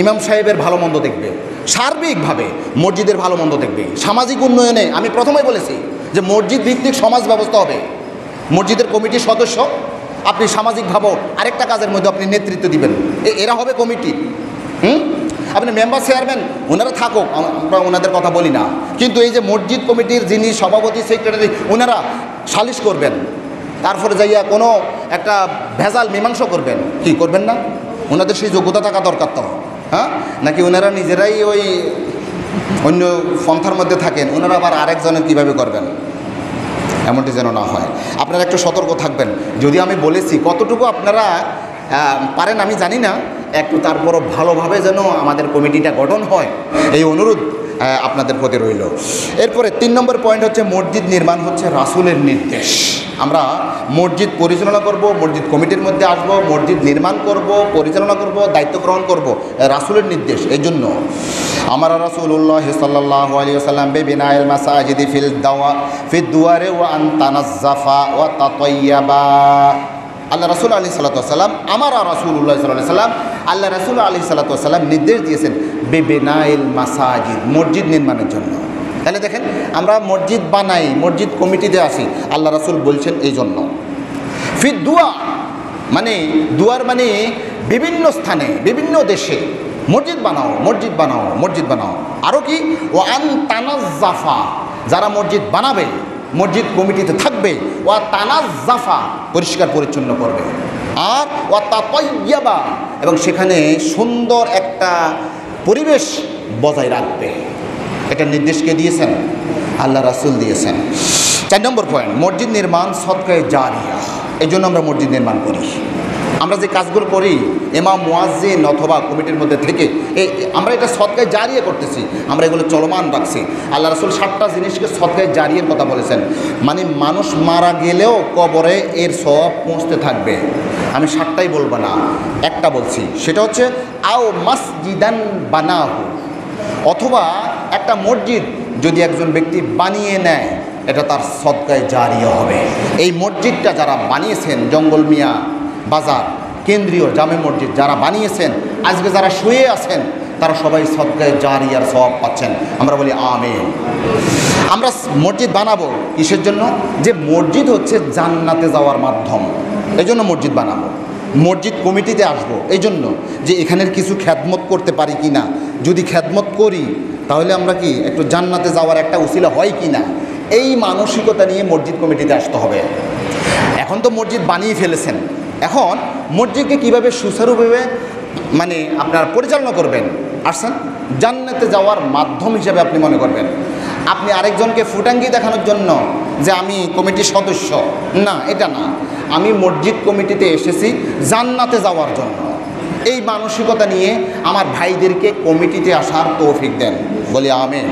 ইমাম সাহেবের ভালো মন্দ দেখবে, সার্বিকভাবে মসজিদের ভালো মন্দ দেখবে। সামাজিক উন্নয়নে আমি প্রথমেই বলেছি যে মসজিদ ভিত্তিক সমাজ ব্যবস্থা হবে। মসজিদের কমিটির সদস্য আপনি সামাজিকভাবেও আরেকটা কাজের মধ্যে আপনি নেতৃত্ব দিবেন, এরা হবে কমিটি। আপনি মেম্বার, চেয়ারম্যান ওনারা থাকুক, আমরা ওনাদের কথা বলি না, কিন্তু এই যে মসজিদ কমিটির যিনি সভাপতি, সেক্রেটারি, ওনারা সালিশ করবেন, তারপরে যাইয়া কোনো একটা ভেজাল মীমাংসা করবেন, কি করবেন না? ওনাদের সেই যোগ্যতা থাকা দরকার তো, হ্যাঁ? নাকি ওনারা নিজেরাই ওই অন্য পন্থার মধ্যে থাকেন, ওনারা আবার আরেকজনের কীভাবে করবেন? এমনটি যেন না হয়। আপনারা একটু সতর্ক থাকবেন। যদি আমি বলেছি কতটুকু আপনারা পারেন আমি জানি না, একটু তারপরও ভালোভাবে যেন আমাদের কমিটিটা গঠন হয়, এই অনুরোধ আপনাদের প্রতি রইল। এরপরে 3 নম্বর পয়েন্ট হচ্ছে মসজিদ নির্মাণ হচ্ছে রাসূলের নির্দেশ। আমরা মসজিদ পরিচালনা করব, মসজিদ কমিটির মধ্যে আসব, মসজিদ নির্মাণ করব, পরিচালনা করব, দায়িত্ব গ্রহণ করব, রাসূলের নির্দেশ। এই জন্য আমার রাসূলুল্লাহ সাল্লাল্লাহু আলাইহি ওয়াসাল্লাম বিনাইল মাসাজিদি ফিদ দুয়ারে ওয়া আন তানাজ্জাফা ওয়া তাতাইয়াবা। আল্লাহ রাসূল আলাইহিস সালাতু ওয়াস সালাম, আমার রাসূলুল্লাহ সাল্লাল্লাহু আলাইহি সাল্লাম, আল্লাহ রাসূল আলাইহিস সালাতু ওয়াস সালাম নির্দেশ দিয়েছেন বিনাইল মাসাজিদ, মসজিদ নির্মাণের জন্য। তাহলে দেখেন, আমরা মসজিদ বানাই, মসজিদ কমিটিতে আসি, আল্লাহ রাসূল বলছেন এই জন্য। ফিদ দুয়ার মানে, দুয়ার মানে বিভিন্ন স্থানে, বিভিন্ন দেশে মসজিদ বানাও, মসজিদ বানাও, মসজিদ বানাও। আরও কি? ওয়া আন তানাজ্জাফা, যারা মসজিদ বানাবে, মসজিদ কমিটিতে থাকবে, ওয়া তানাজ্জাফা, পরিষ্কার পরিচ্ছন্ন করবে, আর ওয়া তাতাইয়াবা, এবং সেখানে সুন্দর একটা পরিবেশ বজায় রাখবে। এটা নির্দেশকে দিয়েছেন? আল্লাহ রাসূল দিয়েছেন। 4 নম্বর পয়েন্ট, মসজিদ নির্মাণ সদকায়ে জারিয়া। এই জন্য আমরা মসজিদ নির্মাণ করি। আমরা যে কাজগুলো করি ইমাম, মুয়াজ্জিন অথবা কমিটির মধ্যে থেকে, আমরা এটা সদকায়ে জারিয়া করতেছি, আমরা এগুলো চলমান রাখছি। আল্লাহ রাসূল 7টা জিনিসকে সদকায়ে জারিয়ার কথা বলেছেন, মানে মানুষ মারা গেলেও কবরে এর সওয়াব পৌঁছতে থাকবে। আমি 7টাই বলবো না, একটা বলছি, সেটা হচ্ছে আও মাসজিদান বানাহু, অথবা একটা মসজিদ যদি একজন ব্যক্তি বানিয়ে নেয়, এটা তার সদকায়ে জারিয়া হবে। এই মসজিদটা যারা বানিয়েছেন, জঙ্গল মিয়া বাজার কেন্দ্রীয় জামে মসজিদ যারা বানিয়েছেন, আজকে যারা শুয়ে আছেন, তারা সবাই সদকায়ে জারিয়ার সওয়াব পাচ্ছেন। আমরা বলি আমিন। আমরা মসজিদ বানাবো কিসের জন্য? যে মসজিদ হচ্ছে জান্নাতে যাওয়ার মাধ্যম, এই জন্য মসজিদ বানাবো। মসজিদ কমিটিতে আসবো এই জন্য যে এখানের কিছু খেদমত করতে পারি কি না, যদি খেদমত করি তাহলে আমরা কি একটু জান্নাতে যাওয়ার একটা উসিলা হয় কি না, এই মানসিকতা নিয়ে মসজিদ কমিটিতে আসতে হবে। এখন তো মসজিদ বানিয়ে ফেলেছেন, এখন মসজিদকে কীভাবে সুচারুভাবে মানে আপনার পরিচালনা করবেন, আসছেন জান্নাতে যাওয়ার মাধ্যম হিসেবে আপনি মনে করবেন। আপনি আরেকজনকে ফুটাঙ্গি দেখানোর জন্য যে আমি কমিটির সদস্য, না, এটা না। আমি মসজিদ কমিটিতে এসেছি জান্নাতে যাওয়ার জন্য। এই মানসিকতা নিয়ে আমার ভাইদেরকে কমিটিতে আসার তৌফিক দেন, বলি আমিন।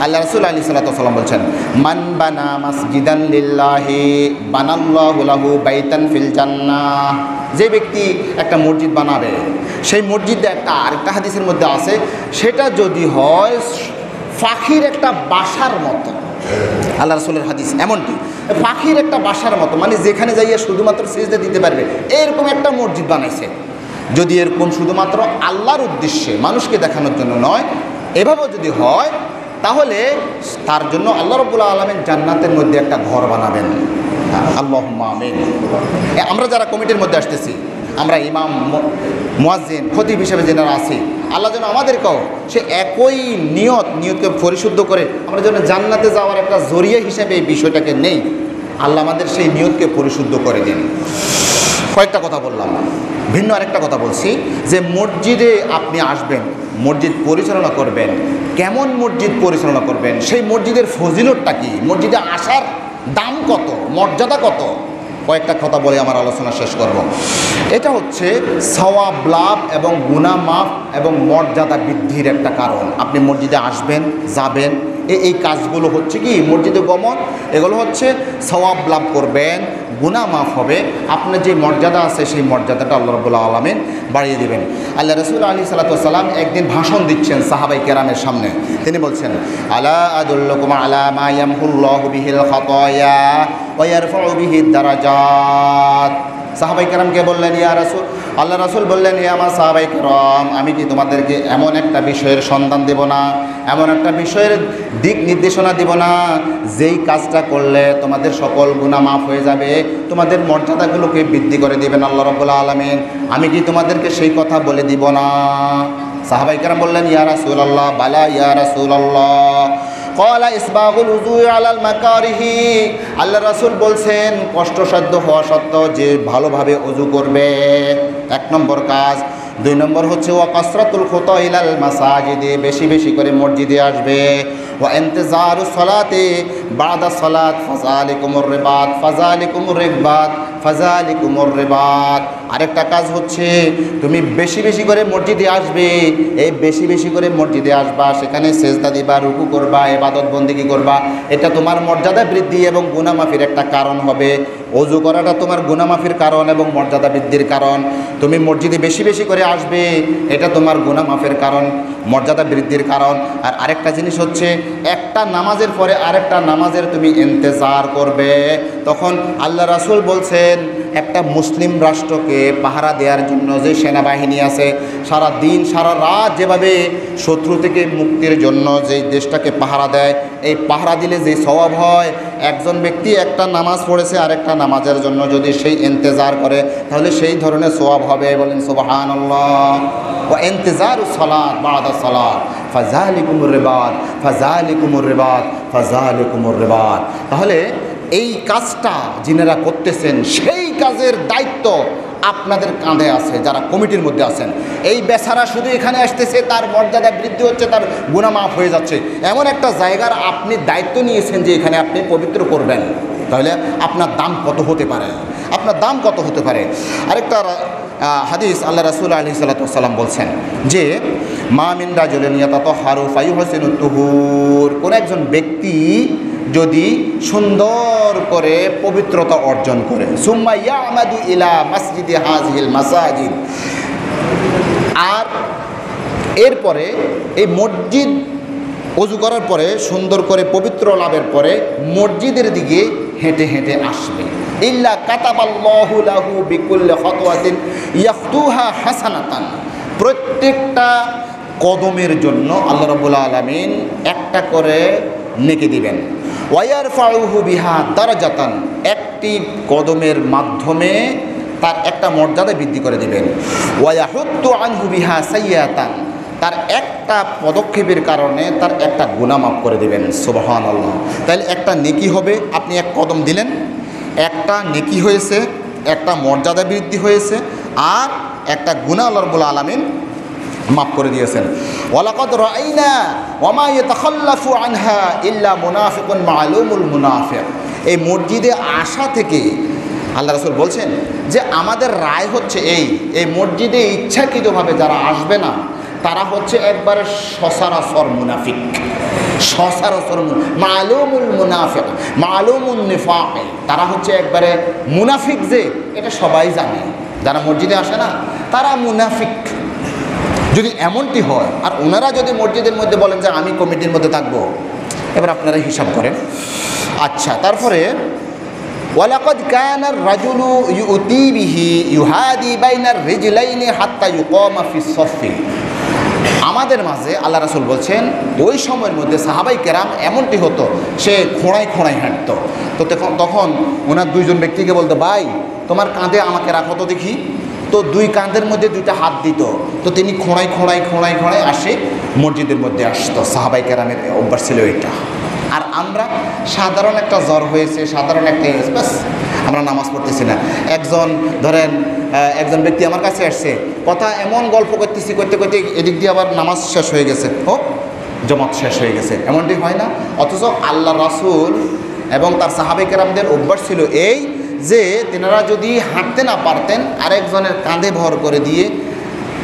আল্লাহ রাসূল আলাইহিস সালাতু ওয়াস সালাম বলছেন, মান বানা মাসজিদান লিল্লাহি বানাল্লাহু লাহু বাইতান ফিল জান্নাহ। যে ব্যক্তি একটা মসজিদ বানাবে, সেই মসজিদে আরেকটা হাদিসের মধ্যে আছে, সেটা যদি হয় পাখির একটা বাসার মতো। আল্লাহ রাসূলের হাদিস এমনটি, পাখির একটা বাসার মতো, মানে যেখানে যাইয়া শুধুমাত্র সিজদা দিতে পারবে এরকম একটা মসজিদ বানাইছে। যদি এরকম শুধুমাত্র আল্লাহর উদ্দেশ্যে মানুষকে দেখানোর জন্য নয়, এভাবেও যদি হয়, তাহলে তার জন্য আল্লাহ রাব্বুল আলামিন জান্নাতের মধ্যে একটা ঘর বানাবেন। আল্লাহুম্মা আমিন। আমরা যারা কমিটির মধ্যে আসতেছি, আমরা ইমাম, মুয়াজ্জিন, খতিব হিসেবে যারা আছি, আল্লাহ যেন আমাদেরকেও সে একই নিয়তকে পরিশুদ্ধ করে আমরা যেন জান্নাতে যাওয়ার একটা জরিয়া হিসেবে এই বিষয়টাকে নেই। আল্লাহ আমাদের সেই নিয়তকে পরিশুদ্ধ করে দিন। কয়েকটা কথা বললাম, ভিন্ন আরেকটা কথা বলছি যে মসজিদে আপনি আসবেন, মসজিদ পরিচালনা করবেন, কেমন মসজিদ পরিচালনা করবেন, সেই মসজিদের ফজিলতটা কী, মসজিদে আসার দাম কত, মর্যাদা কত, কয়েকটা কথা বলে আমার আলোচনা শেষ করব। এটা হচ্ছে সওয়াব লাভ এবং গুনাহ মাফ এবং মর্যাদা বৃদ্ধির একটা কারণ। আপনি মসজিদে আসবেন, যাবেন, এই কাজগুলো হচ্ছে কি মসজিদে গমন, এগুলো হচ্ছে সওয়াব লাভ করবেন, গুনাহ মাফ হবে, আপনার যে মর্যাদা আছে সেই মর্যাদাটা আল্লাহ রাব্বুল আলামিন বাড়িয়ে দেবেন। আল্লাহ রাসূল আলাইহিস সালাতু ওয়াস সালাম একদিন ভাষণ দিচ্ছেন সাহাবায়ে কেরামের সামনে। তিনি বলছেন, আলা আদুল্লুকুম আলা মা ইয়ামহুল্লাহু বিহিল খাতায়া ওয়া ইয়ারফাউ বিহিদ দারাজাত। সাহাবায়ে কেরামকে বললেন, ইয়া রাসূল, আল্লাহ রাসূল বললেন, ইয়া আমার সাহাবায়ে কেরাম, আমি কি তোমাদেরকে এমন একটা বিষয়ের সন্ধান দেব না, এমন একটা বিষয়ের দিক নির্দেশনা দিব না, যেই কাজটা করলে তোমাদের সকল গুনাহ মাফ হয়ে যাবে, তোমাদের মর্যাদাগুলোকে বৃদ্ধি করে দিবেন আল্লাহ রাব্বুল আলামিন? আমি কি তোমাদেরকে সেই কথা বলে দিব না? সাহাবায়ে কেরাম বললেন, ইয়া রাসূলুল্লাহ, বালা ইয়া রাসূলুল্লাহ। ক্বালা ইসবাগুল উযুই আলাল মাকারিহি। আল্লাহ রাসূল বলছেন, কষ্টসাধ্য হওয়া সত্ত্বেও যে ভালোভাবে ওযু করবে, এক নম্বর কাজ। দুই নম্বর হচ্ছে ওয়া কাসরাতুল খুতা ইলাল মাসাজিদে, বেশি বেশি করে মসজিদে আসবে। ওয়া ইনতিজারুস সালাতি বাদা সালাত ফাযালিকুমুর রিবাত ফাযালিকুমুর রিবাত ফাযালিকুমুর রিবাত। আরেকটা কাজ হচ্ছে তুমি বেশি বেশি করে মসজিদে আসবে, এই বেশি বেশি করে মসজিদে আসবা, সেখানে সেজদা দিবা, রুকু করবা, ইবাদত বন্দেগী করবা, এটা তোমার মর্যাদা বৃদ্ধি এবং গুনাহ মাফির একটা কারণ হবে। ওযু করাটা তোমার গুনাহ মাফির কারণ এবং মর্যাদা বৃদ্ধির কারণ। তুমি মসজিদে বেশি বেশি করে আসবে, এটা তোমার গুনাহ মাফের কারণ, মর্যাদা বৃদ্ধির কারণ। আর আরেকটা জিনিস হচ্ছে, একটা নামাজের পরে আরেকটা নামাজের তুমি ইন্তেজার করবে। তখন আল্লাহ রাসূল বলছেন, একটা মুসলিম রাষ্ট্রকে পাহারা দেওয়ার জন্য যে সেনাবাহিনী আছে, সারা দিন সারা রাত যেভাবে শত্রু থেকে মুক্তির জন্য যেই দেশটাকে পাহারা দেয়, এই পাহারা দিলে যে সওয়াব হয়, একজন ব্যক্তি একটা নামাজ পড়েছে আরেকটা নামাজের জন্য যদি সেই ইন্তেজার করে, তাহলে সেই ধরনের সওয়াব হবে। বলেন সুবহানাল্লাহ। ওয়া ইনতিজারুস সালাত বাদা সালাত ফাযালিকুমুর রিবাত ফাযালিকুমুর রিবাত ফাযালিকুমুর রিবাত। তাহলে এই কাজটা যিনারা করতেছেন, সেই কাজের দায়িত্ব আপনাদের কাঁধে আছে, যারা কমিটির মধ্যে আছেন। এই বেচারা শুধু এখানে আসতেছে, তার মর্যাদা বৃদ্ধি হচ্ছে, তার গুনাহ মাফ হয়ে যাচ্ছে, এমন একটা জায়গার আপনি দায়িত্ব নিয়েছেন যে এখানে আপনি পবিত্র করবেন, তাহলে আপনার দাম কত হতে পারে, আপনার দাম কত হতে পারে। আরেকটা হাদিস আল্লাহ রাসূল আলাইহিস সালাতু ওয়াস সালাম বলছেন যে, মা মিন রাজুলিন ইয়াতাতাহহারু ফায়ুহসিনুত তুহুর, কোন একজন ব্যক্তি যদি সুন্দর করে পবিত্রতা অর্জন করে, সুম্মা ইয়ামাদু ইলা মসজিদি হাযিহিল মাসাজিদ, আর এরপরে এই মসজিদ অজু করার পরে সুন্দর করে পবিত্র লাভের পরে মসজিদের দিকে হেঁটে হেঁটে আসবে। ইল্লা কাতাবাল্লাহু লাহু বিকুল্লি খাতওয়াতিন ইয়াখতুহা হাসানাতান, প্রত্যেকটা কদমের জন্য আল্লাহ রাব্বুল আলামিন একটা করে নেকি দিবেন। ওয়ায়ারফাউহু বিহা দারাজাতান, একটি কদমের মাধ্যমে তার একটা মর্যাদা বৃদ্ধি করে দিবেন। ওয়ায়াহুত্তু আনহু বিহা সাইয়্যাতান, তার একটা পদক্ষেপের কারণে তার একটা গুনাহ মাফ করে দেবেন। সুবহানাল্লাহ। তাহলে একটা নেকি হবে, আপনি এক কদম দিলেন, একটা নেকি হয়েছে, একটা মর্যাদা বৃদ্ধি হয়েছে, আর একটা গুনাহ আল্লাহ রাব্বুল আলামিন মাফ করে দিয়েছেন। ওয়ালাকাদ রাআইনা ওয়া মা ইয়াতাখাল্লাফু আনহা ইল্লা মুনাফিকুন মালুমুল মুনাফিক। এই মসজিদে আসা থেকে আল্লাহ রাসূল বলছেন যে আমাদের রায় হচ্ছে এই মসজিদে ইচ্ছাকৃতভাবে যারা আসবে না তারা হচ্ছে একবারে সচরাচর মুনাফিক, সচরাচর মালুমুল মুনাফিক মালুমুন নিফাক, তারা হচ্ছে একবারে মুনাফিক, যে এটা সবাই জানে। যারা মসজিদে আসে না তারা মুনাফিক। যদি এমনটি হয় আর ওনারা যদি মসজিদের মধ্যে বলেন যে আমি কমিটির মধ্যে থাকবো, এবার আপনারা হিসাব করেন। আচ্ছা, তারপরে ওয়ালাকাদ কানার রাজুলু ইউতি বিহি ইউহাদি বাইনার রিজলাইনি হাত্তা ইউকামা ফিস সফি। আমাদের মাঝে আল্লাহ রাসূল বলছেন ওই সময়ের মধ্যে সাহাবাই কেরাম এমনটি হতো, সে খোঁড়ায় খোঁড়ায় হাঁটতো। তো তখন ওনার দুইজন ব্যক্তিকে বলতো, ভাই তোমার কাঁধে আমাকে রাখো তো দেখি। তো দুই কাঁধের মধ্যে দুইটা হাত দিত। তো তিনি খোঁড়ায় খোঁড়ায় খোঁড়ায় খোঁড়ায় আসে মসজিদের মধ্যে আসতো। সাহাবাই কেরামের অভ্যাস ছিল এটা। আর আমরা সাধারণ একটা জ্বর হয়েছে, সাধারণ একটা বাস আমরা নামাজ পড়তেছি না। একজন ব্যক্তি আমার কাছে আসছে, কথা এমন গল্প করতেছি করতে করতে এদিক দিয়ে আবার নামাজ শেষ হয়ে গেছে, জমাত শেষ হয়ে গেছে, এমনটি হয় না? অথচ আল্লাহ রাসূল এবং তার সাহাবায়ে কেরামদের অভ্যাস ছিল এই যে তেনারা যদি হাঁটতে না পারতেন আরেকজনের কাঁধে ভর করে দিয়ে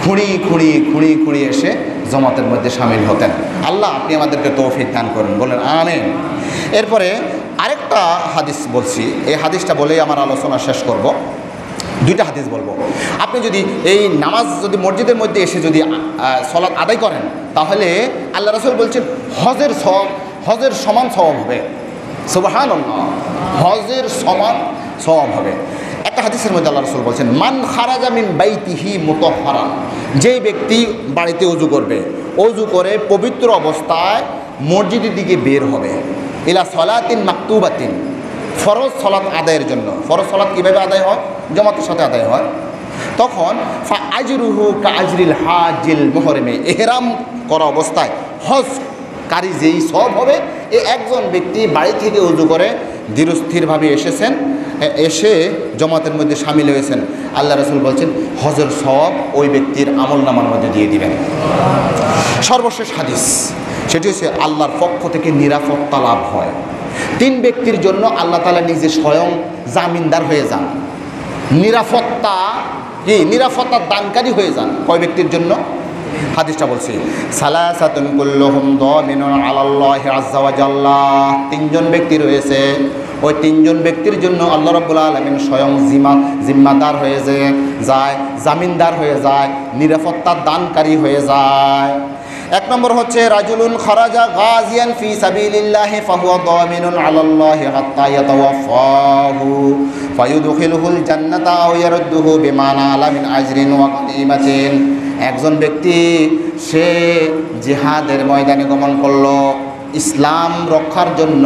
খুঁড়িয়ে খুঁড়িয়ে খুঁড়িয়ে খুঁড়িয়ে এসে জমাতের মধ্যে সামিল হতেন। আল্লাহ আপনি আমাদেরকে তৌফিক দান করুন, বলেন আমিন। এরপরে আরেকটা হাদিস বলছি, এই হাদিসটা বলেই আমার আলোচনা শেষ করব। দুইটা হাদিস বলবো। আপনি যদি এই নামাজ যদি মসজিদের মধ্যে এসে যদি সালাত আদায় করেন তাহলে আল্লাহ রাসূল বলছেন হজের সমান সওয়াব হবে। সুবহানাল্লাহ, হজের সমান সওয়াব হবে। একটা হাদিসের মধ্যে আল্লাহ রাসূল বলছেন, মান খারাজা মিন বাইতিহি মুতাহহারান, যেই ব্যক্তি বাড়িতে ওযু করবে, ওযু করে পবিত্র অবস্থায় মসজিদের দিকে বের হবে, ইলা সলাতিন মাকতুবাতিন, ফরজ সলাত আদায়ের জন্য। ফরজ সলাত কীভাবে আদায় হয়? জামাতের সাথে আদায় হয়। তখন ফা আজরুহু কা আজরিল হাজিল মুহরিমে, ইহরাম করা অবস্থায় হজ কারি যেই সব হবে, এই একজন ব্যক্তি বাড়ি থেকে ওযু করে ধীরস্থিরভাবে এসেছেন, এসে জমাতের মধ্যে সামিল হয়েছেন, আল্লাহ রাসূল বলছেন হজের সওয়াব ওই ব্যক্তির আমলনামার মধ্যে দিয়ে দিবেন। সর্বশেষ হাদিস, সেটি হচ্ছে আল্লাহর পক্ষ থেকে নিরাপত্তা লাভ হয়। 3 ব্যক্তির জন্য আল্লাহ তাআলা নিজে স্বয়ং জামিনদার হয়ে যান, নিরাপত্তার দানকারী হয়ে যান। কয় ব্যক্তির জন্য? হাদিসটা বলছি, সালাসাতুন কুল্লুহুম দামিনুন আলাল্লাহি আযজা ওয়া জাল্লা। 3 জন ব্যক্তি রয়েছে, ওই 3 জন ব্যক্তির জন্য আল্লাহ রাব্বুল আলামিন স্বয়ং জিম্মাদার হয়ে যায়, জামিনদার হয়ে যায়, নিরাপত্তার দানকারী হয়ে যায়। 1 নম্বর হচ্ছে রাজুলুন খারাজা গাজিয়ান ফি সাবিলিল্লাহি ফাহুয়া দামিনুন আলাল্লাহি হাত্তা ইয়াতাওয়াফাহু ফায়ুদখিলুহুল জান্নাতা আও ইয়ারুদ্দুহু বিমা নাআলা মিন আজরিন ওয়া গনিমাতিন। একজন ব্যক্তি সে জিহাদের ময়দানে গমন করলো, ইসলাম রক্ষার জন্য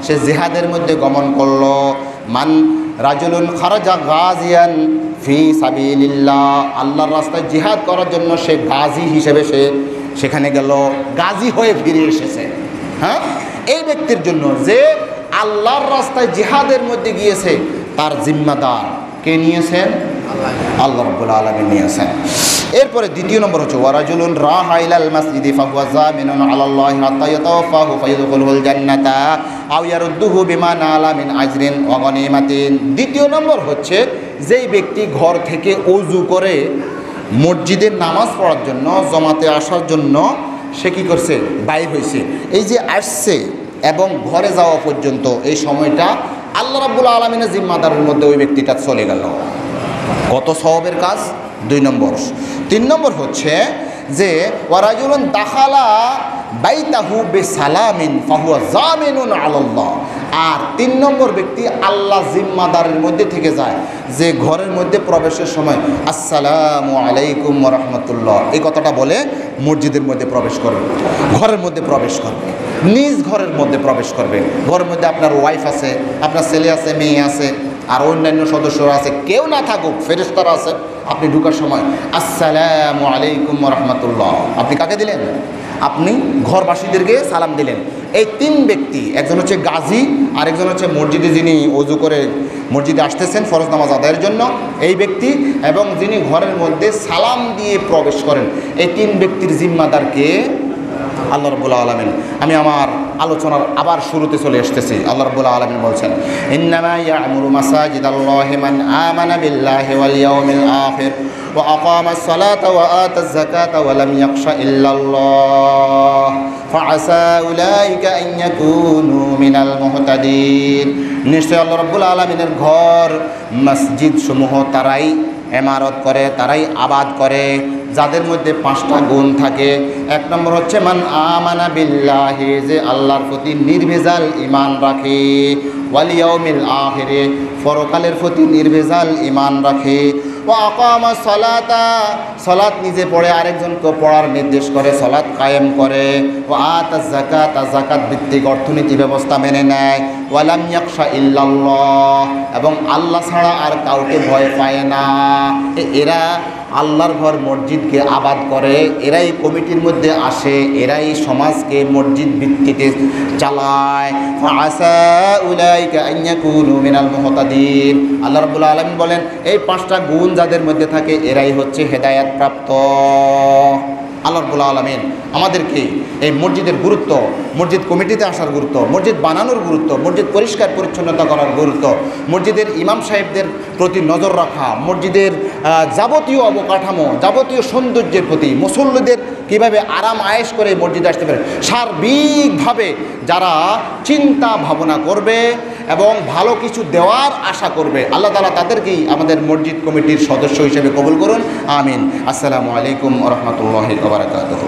সে জিহাদের মধ্যে গমন করলো। মান রাজুলুন খারাজা গাজিয়ান ফি সাবিলিল্লাহ, আল্লাহর রাস্তায় জিহাদ করার জন্য সে গাজী হিসেবে সে সেখানে গেল, গাজী হয়ে ফিরে এসেছে। হ্যাঁ, এই ব্যক্তির জন্য যে আল্লাহর রাস্তায় জিহাদের মধ্যে গিয়েছে তার জিম্মাদার কে নিয়েছেন? আল্লাহ রাব্বুল আলামিন নিয়েছেন। এরপরে 2 নম্বর হচ্ছে ওয়ারাজুলুন রাহা ইলাল মাসজিদি ফাহুয়া যামিনুন আলাল্লাহি হাত্তা ইয়াতাওয়াফাহু ফায়ুদখিলুহুল জান্নাতা আও ইয়ারুদ্দুহু বিমা নাআলা মিন আজরিন ওয়া গনিমাতিন। 2 নম্বর হচ্ছে যেই ব্যক্তি ঘর থেকে ওযু করে মসজিদের নামাজ পড়ার জন্য, জমাতে আসার জন্য সে কী করছে? বাইর হয়েছে। এই যে আসছে এবং ঘরে যাওয়া পর্যন্ত এই সময়টা আল্লাহ রাব্বুল আলামিনের জিম্মাদারের মধ্যে ওই ব্যক্তিটা চলে গেল। কত সওয়াবের কাজ? 2 নম্বর। 3 নম্বর হচ্ছে যে ওয়ারাজুলুন দাখালা বাইতাহু বিসালামিন ফাহুয়া জামিনুন আলাল্লাহ। আর 3 নম্বর ব্যক্তি আল্লাহ জিম্মাদারের মধ্যে থেকে যায়, যে ঘরের মধ্যে প্রবেশের সময় আসসালামু আলাইকুম ওয়া রাহমাতুল্লাহ এই কথাটা বলে মসজিদের মধ্যে প্রবেশ করবে, ঘরের মধ্যে প্রবেশ করবে, নিজ ঘরের মধ্যে প্রবেশ করবে। ঘরের মধ্যে আপনার ওয়াইফ আছে, আপনার ছেলে আছে, মেয়ে আছে, আর অন্যান্য সদস্যরা আছে, কেউ না থাকুক, ফেরেশতারা আছে, আপনি ঢোকার সময় আসসালামু আলাইকুম ওয়া রাহমাতুল্লাহ আপনি কাকে দিলেন? আপনি ঘরবাসীদেরকে সালাম দিলেন। এই 3 ব্যক্তি, একজন হচ্ছে গাজী, আরেকজন হচ্ছে মসজিদে যিনি ওযু করে মসজিদে আসতেছেন ফরজ নামাজ আদায়ের জন্য এই ব্যক্তি, এবং যিনি ঘরের মধ্যে সালাম দিয়ে প্রবেশ করেন, এই 3 ব্যক্তির জিম্মাদারকে আল্লাহ রাব্বুল আলামিন। আমি আমার আলোচনার আবার শুরুতে চলে আসতেছি। আল্লাহ রাব্বুল আলামিন বলছেন, ইন্নামা ইয়া'মুরু মাসাজিদাল্লাহি মান আমানা বিল্লাহি ওয়াল ইয়াউমিল আখির ওয়া আকামাস সালাতা ওয়া আতাজ যাকাতা ওয়া লাম ইয়াখশা ইল্লাল্লাহ ফাআসা উলাইকা আন ইয়াকুনু মিনাল মুহতাদিন। নিশ্চয় আল্লাহ রাব্বুল আলামিনের ঘর মসজিদ সমূহ তারাই ইমারত করে, তারাই আবাদ করে যাদের মধ্যে 5টা গুণ থাকে। 1 নম্বর হচ্ছে মান আমানা বিল্লাহি, যে আল্লাহর প্রতি নির্ভেজাল ঈমান রাখে, ওয়াল ইয়াউমিল আখিরে, পরকালের প্রতি নির্ভেজাল ঈমান রাখে, ওয়া আকামাস সালাতা, সালাত নিজে পড়ে আরেকজনকে পড়ার নির্দেশ করে, সালাত কায়েম করে, ওয়া আতাজ যাকাতা, যাকাত ভিত্তিক অর্থনীতি ব্যবস্থা মেনে নেয়, ওয়া লাম ইয়াখশা ইল্লাল্লাহ, এবং আল্লাহ ছাড়া আর কাউকে ভয় পায় না। এরা আল্লাহর ঘর মসজিদকে আবাদ করে, এরাই কমিটির মধ্যে আসে, এরাই সমাজকে মসজিদ ভিত্তিতে চালায়। ফাআসা উলাইকা আন ইয়াকুনু মিনাল মুহতাদিন। আল্লাহ রাব্বুল আলামিন বলেন, এই 5টা গুণ যাদের মধ্যে থাকে এরাই হচ্ছে হেদায়েত প্রাপ্ত। আল্লাহ রাব্বুল আলামিন আমাদেরকে এই মসজিদের গুরুত্ব, মসজিদ কমিটিতে আসার গুরুত্ব, মসজিদ বানানোর গুরুত্ব, মসজিদ পরিষ্কার পরিচ্ছন্নতা করার গুরুত্ব, মসজিদের ইমাম সাহেবদের প্রতি নজর রাখা, মসজিদের যাবতীয় অবকাঠামো, যাবতীয় সৌন্দর্যের প্রতি, মুসল্লিদের কীভাবে আরাম আয়েশ করে মসজিদে আসতে পারে, সার্বিকভাবে যারা চিন্তা ভাবনা করবে এবং ভালো কিছু দেওয়ার আশা করবে, আল্লাহ তাআলা তাদেরকেই আমাদের মসজিদ কমিটির সদস্য হিসেবে কবুল করুন। আমিন। আসসালামু আলাইকুম ওয়া রাহমাতুল্লাহি ওয়া বারাকাতুহু।